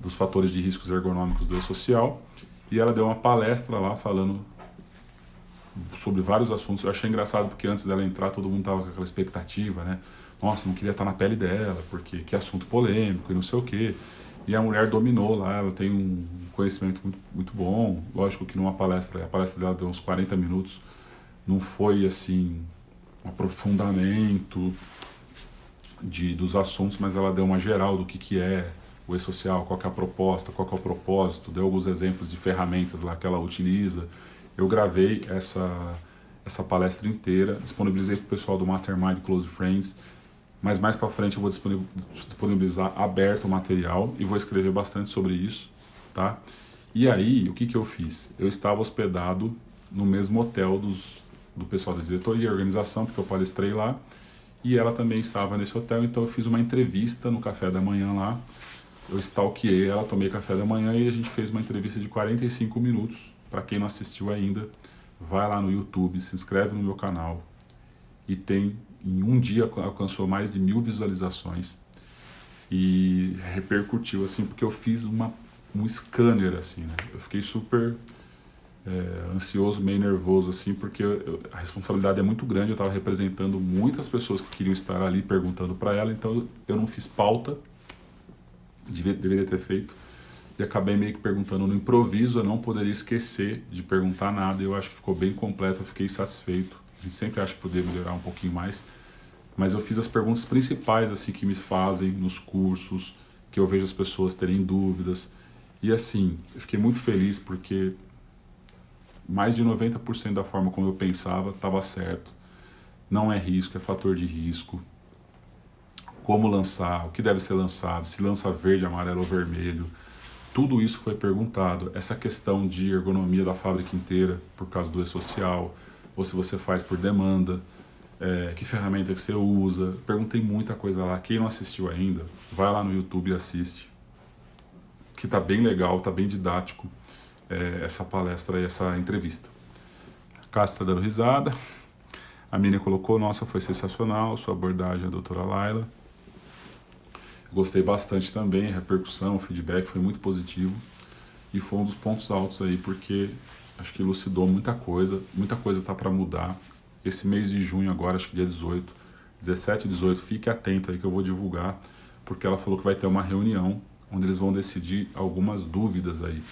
dos fatores de riscos ergonômicos do E-Social, e ela deu uma palestra lá falando sobre vários assuntos. Eu achei engraçado porque antes dela entrar todo mundo tava com aquela expectativa, né? Nossa, não queria estar na pele dela, porque que assunto polêmico e não sei o quê. E a mulher dominou lá, ela tem um conhecimento muito bom. Lógico que numa palestra, a palestra dela deu uns 40 minutos, não foi assim um aprofundamento dos assuntos, mas ela deu uma geral do que é o E-Social, qual que é a proposta, qual que é o propósito, deu alguns exemplos de ferramentas lá que ela utiliza. Eu gravei essa palestra inteira, disponibilizei para o pessoal do Mastermind Close Friends, mas mais para frente eu vou disponibilizar aberto o material e vou escrever bastante sobre isso, tá? E aí, o que eu fiz? Eu estava hospedado no mesmo hotel do pessoal da diretoria e organização, porque eu palestrei lá, e ela também estava nesse hotel, então eu fiz uma entrevista no café da manhã lá, eu stalkeei ela, tomei café da manhã e a gente fez uma entrevista de 45 minutos. Para quem não assistiu ainda, vai lá no YouTube, se inscreve no meu canal e em um dia alcançou mais de 1000 visualizações e repercutiu assim, porque eu fiz um scanner assim, né? Eu fiquei super ansioso, meio nervoso assim, porque a responsabilidade é muito grande, eu estava representando muitas pessoas que queriam estar ali perguntando para ela, então eu não fiz pauta, deveria ter feito. E acabei meio que perguntando no improviso, eu não poderia esquecer de perguntar nada, eu acho que ficou bem completo, eu fiquei satisfeito. A gente sempre acha que poderia melhorar um pouquinho mais, mas eu fiz as perguntas principais assim que me fazem nos cursos, que eu vejo as pessoas terem dúvidas. E assim, eu fiquei muito feliz porque mais de 90% da forma como eu pensava estava certo. Não é risco, é fator de risco. Como lançar, o que deve ser lançado, se lança verde, amarelo ou vermelho. Tudo isso foi perguntado. Essa questão de ergonomia da fábrica inteira, por causa do E-Social, ou se você faz por demanda, que ferramenta que você usa. Perguntei muita coisa lá. Quem não assistiu ainda, vai lá no YouTube e assiste. Que tá bem legal, tá bem didático essa palestra e essa entrevista. A Cássia tá dando risada. A Miriam colocou, nossa, foi sensacional, sua abordagem, a doutora Laila. Gostei bastante também, a repercussão, o feedback foi muito positivo e foi um dos pontos altos aí, porque acho que elucidou muita coisa tá para mudar. Esse mês de junho agora, acho que dia 18, 17 e 18, fique atento aí que eu vou divulgar, porque ela falou que vai ter uma reunião onde eles vão decidir algumas dúvidas aí,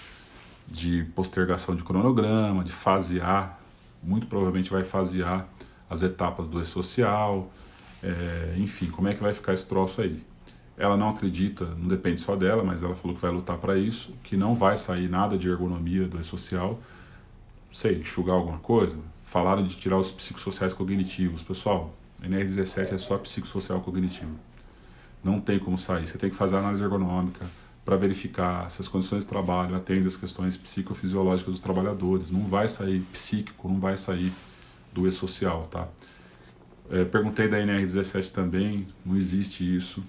de postergação de cronograma, de fasear, muito provavelmente vai fasear as etapas do E-Social, enfim, como é que vai ficar esse troço aí. Ela não acredita, não depende só dela, mas ela falou que vai lutar para isso, que não vai sair nada de ergonomia do E-Social. Sei, enxugar alguma coisa. Falaram de tirar os psicossociais cognitivos. Pessoal, NR17 é só psicossocial cognitivo. Não tem como sair. Você tem que fazer análise ergonômica para verificar se as condições de trabalho atendem às questões psicofisiológicas dos trabalhadores. Não vai sair psíquico, não vai sair do E-Social, tá? Perguntei da NR17 também, não existe isso.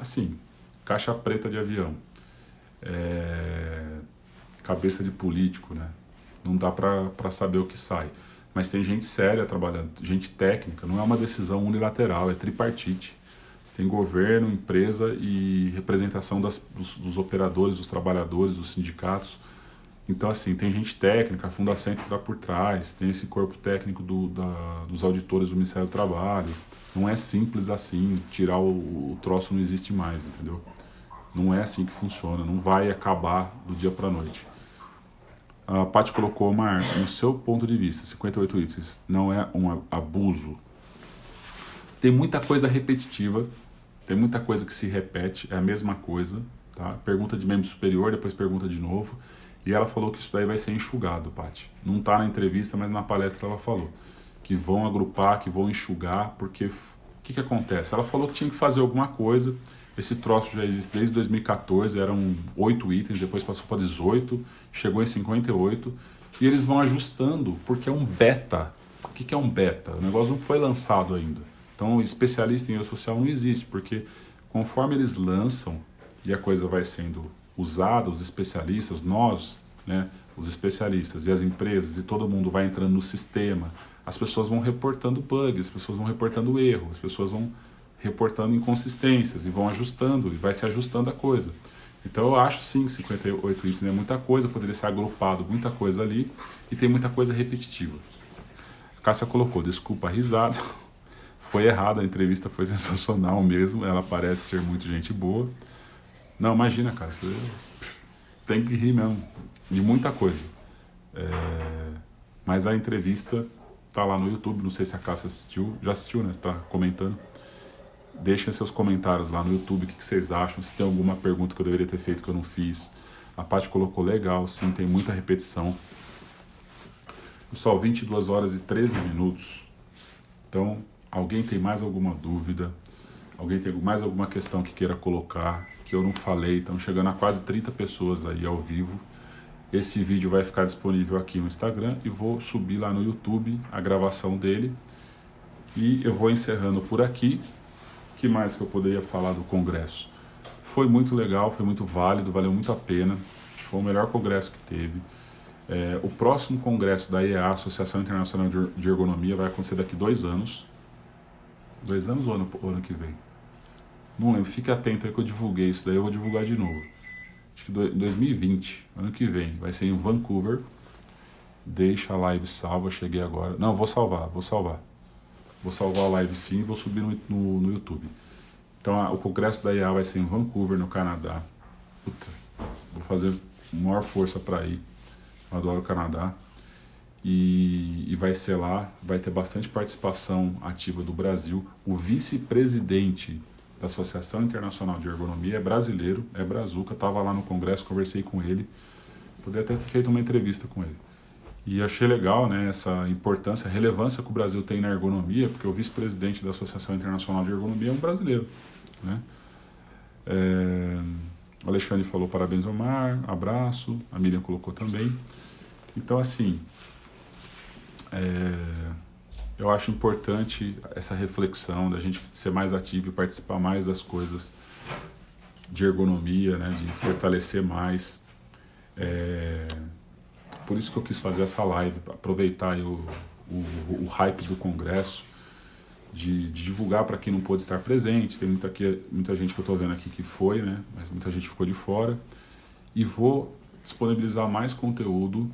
Assim, caixa preta de avião, cabeça de político, né? Não dá para saber o que sai. Mas tem gente séria trabalhando, gente técnica, não é uma decisão unilateral, é tripartite. Você tem governo, empresa e representação dos operadores, dos trabalhadores, dos sindicatos. Então, assim, tem gente técnica, a Fundação que está por trás, tem esse corpo técnico dos auditores do Ministério do Trabalho. Não é simples assim, tirar o troço não existe mais, entendeu? Não é assim que funciona, não vai acabar do dia para a noite. A Paty colocou, Mar, no seu ponto de vista, 58 itens, não é um abuso? Tem muita coisa repetitiva, tem muita coisa que se repete, é a mesma coisa, tá? Pergunta de membro superior, depois pergunta de novo, e ela falou que isso daí vai ser enxugado, Paty. Não está na entrevista, mas na palestra ela falou que vão agrupar, que vão enxugar, porque que acontece? Ela falou que tinha que fazer alguma coisa. Esse troço já existe desde 2014, eram 8 itens, depois passou para 18, chegou em 58, e eles vão ajustando, porque é um beta. O que é um beta? O negócio não foi lançado ainda. Então, especialista em rede social não existe, porque conforme eles lançam e a coisa vai sendo usada, os especialistas, nós, né, os especialistas e as empresas e todo mundo vai entrando no sistema, as pessoas vão reportando bugs, as pessoas vão reportando erros, as pessoas vão reportando inconsistências e vão ajustando, e vai se ajustando a coisa. Então eu acho sim que 58 itens é muita coisa, poderia ser agrupado muita coisa ali, e tem muita coisa repetitiva. A Cássia colocou, desculpa a risada, foi errado, a entrevista foi sensacional mesmo, ela parece ser muito gente boa. Não, imagina, Cássia, tem que rir mesmo, de muita coisa. Mas a entrevista tá lá no YouTube, não sei se a Cássia assistiu, já assistiu, né? Você tá comentando. Deixem seus comentários lá no YouTube, o que vocês acham, se tem alguma pergunta que eu deveria ter feito que eu não fiz. A Paty colocou legal, sim, tem muita repetição. Pessoal, 22 horas e 13 minutos. Então, alguém tem mais alguma dúvida? Alguém tem mais alguma questão que queira colocar, que eu não falei? Estão chegando a quase 30 pessoas aí ao vivo. Esse vídeo vai ficar disponível aqui no Instagram e vou subir lá no YouTube a gravação dele. E eu vou encerrando por aqui. O que mais que eu poderia falar do congresso? Foi muito legal, foi muito válido, valeu muito a pena. Foi o melhor congresso que teve. O próximo congresso da IEA, Associação Internacional de Ergonomia, vai acontecer daqui 2 anos. 2 anos ou ano que vem? Não lembro, fique atento aí que eu divulguei isso daí, eu vou divulgar de novo. Acho que 2020, ano que vem, vai ser em Vancouver. Deixa a live salva, cheguei agora. Não, vou salvar. Vou salvar a live sim e vou subir no YouTube. Então o congresso da IEA vai ser em Vancouver, no Canadá. Puta, vou fazer maior força para ir. Eu adoro o Canadá. E vai ser lá, vai ter bastante participação ativa do Brasil. O vice-presidente da Associação Internacional de Ergonomia é brasileiro, é brazuca, estava lá no congresso, conversei com ele. Poderia até ter feito uma entrevista com ele. E achei legal, né, essa importância, a relevância que o Brasil tem na ergonomia, porque o vice-presidente da Associação Internacional de Ergonomia é um brasileiro, né? O Alexandre falou parabéns, Omar, abraço, a Miriam colocou também. Então, assim, eu acho importante essa reflexão da gente ser mais ativo e participar mais das coisas de ergonomia, né, de fortalecer mais. Por isso que eu quis fazer essa live, aproveitar aí o hype do congresso, de divulgar para quem não pôde estar presente. Tem muita gente que eu estou vendo aqui que foi, né? Mas muita gente ficou de fora. E vou disponibilizar mais conteúdo,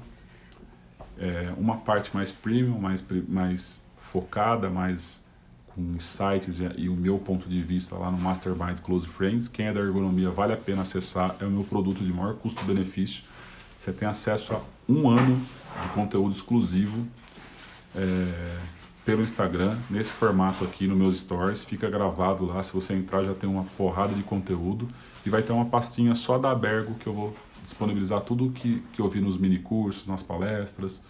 uma parte mais premium, mais focada, mais com insights e o meu ponto de vista lá no Mastermind Close Friends. Quem é da ergonomia vale a pena acessar, é o meu produto de maior custo-benefício. Você tem acesso a 1 ano de conteúdo exclusivo pelo Instagram, nesse formato aqui no meus stories, fica gravado lá, se você entrar já tem uma porrada de conteúdo e vai ter uma pastinha só da Bergo que eu vou disponibilizar tudo que eu vi nos mini cursos, nas palestras.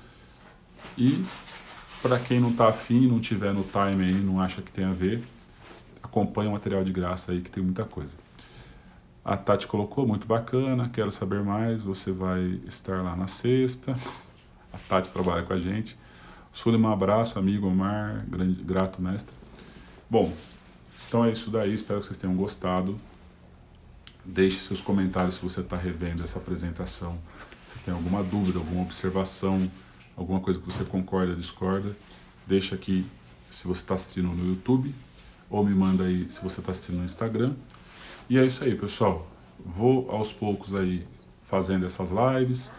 E para quem não está afim, não tiver no time aí, não acha que tem a ver, acompanha o material de graça aí que tem muita coisa. A Tati colocou, muito bacana, quero saber mais, você vai estar lá na sexta. A Tati trabalha com a gente. Suleiman, um abraço, amigo Omar, grato mestre. Bom, então é isso daí, espero que vocês tenham gostado. Deixe seus comentários se você está revendo essa apresentação. Se tem alguma dúvida, alguma observação, alguma coisa que você concorda, discorda. Deixa aqui se você está assistindo no YouTube, ou me manda aí se você está assistindo no Instagram. E é isso aí, pessoal. Vou aos poucos aí fazendo essas lives.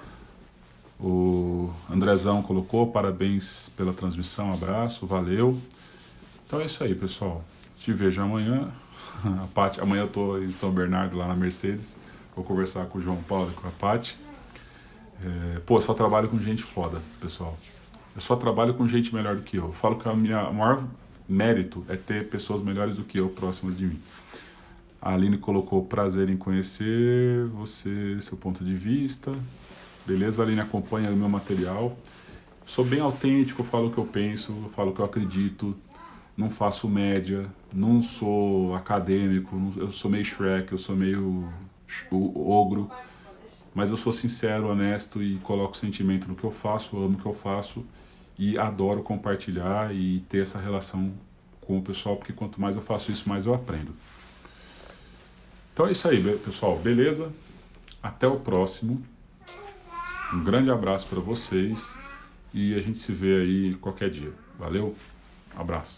O Andrezão colocou, parabéns pela transmissão, abraço, valeu. Então é isso aí, pessoal. Te vejo amanhã. A Paty, amanhã eu tô em São Bernardo, lá na Mercedes. Vou conversar com o João Paulo e com a Paty. Eu só trabalho com gente foda, pessoal. Eu só trabalho com gente melhor do que eu. Eu falo que o maior mérito é ter pessoas melhores do que eu próximas de mim. A Aline colocou prazer em conhecer você, seu ponto de vista. Beleza, Aline, acompanha o meu material. Sou bem autêntico, eu falo o que eu penso, eu falo o que eu acredito. não faço média, não sou acadêmico, eu sou meio Shrek, eu sou meio ogro, mas eu sou sincero, honesto e coloco sentimento no que eu faço, amo o que eu faço e adoro compartilhar e ter essa relação com o pessoal, porque quanto mais eu faço isso, mais eu aprendo. Então é isso aí, pessoal, beleza? Até o próximo. Um grande abraço para vocês e a gente se vê aí qualquer dia. Valeu? Abraço.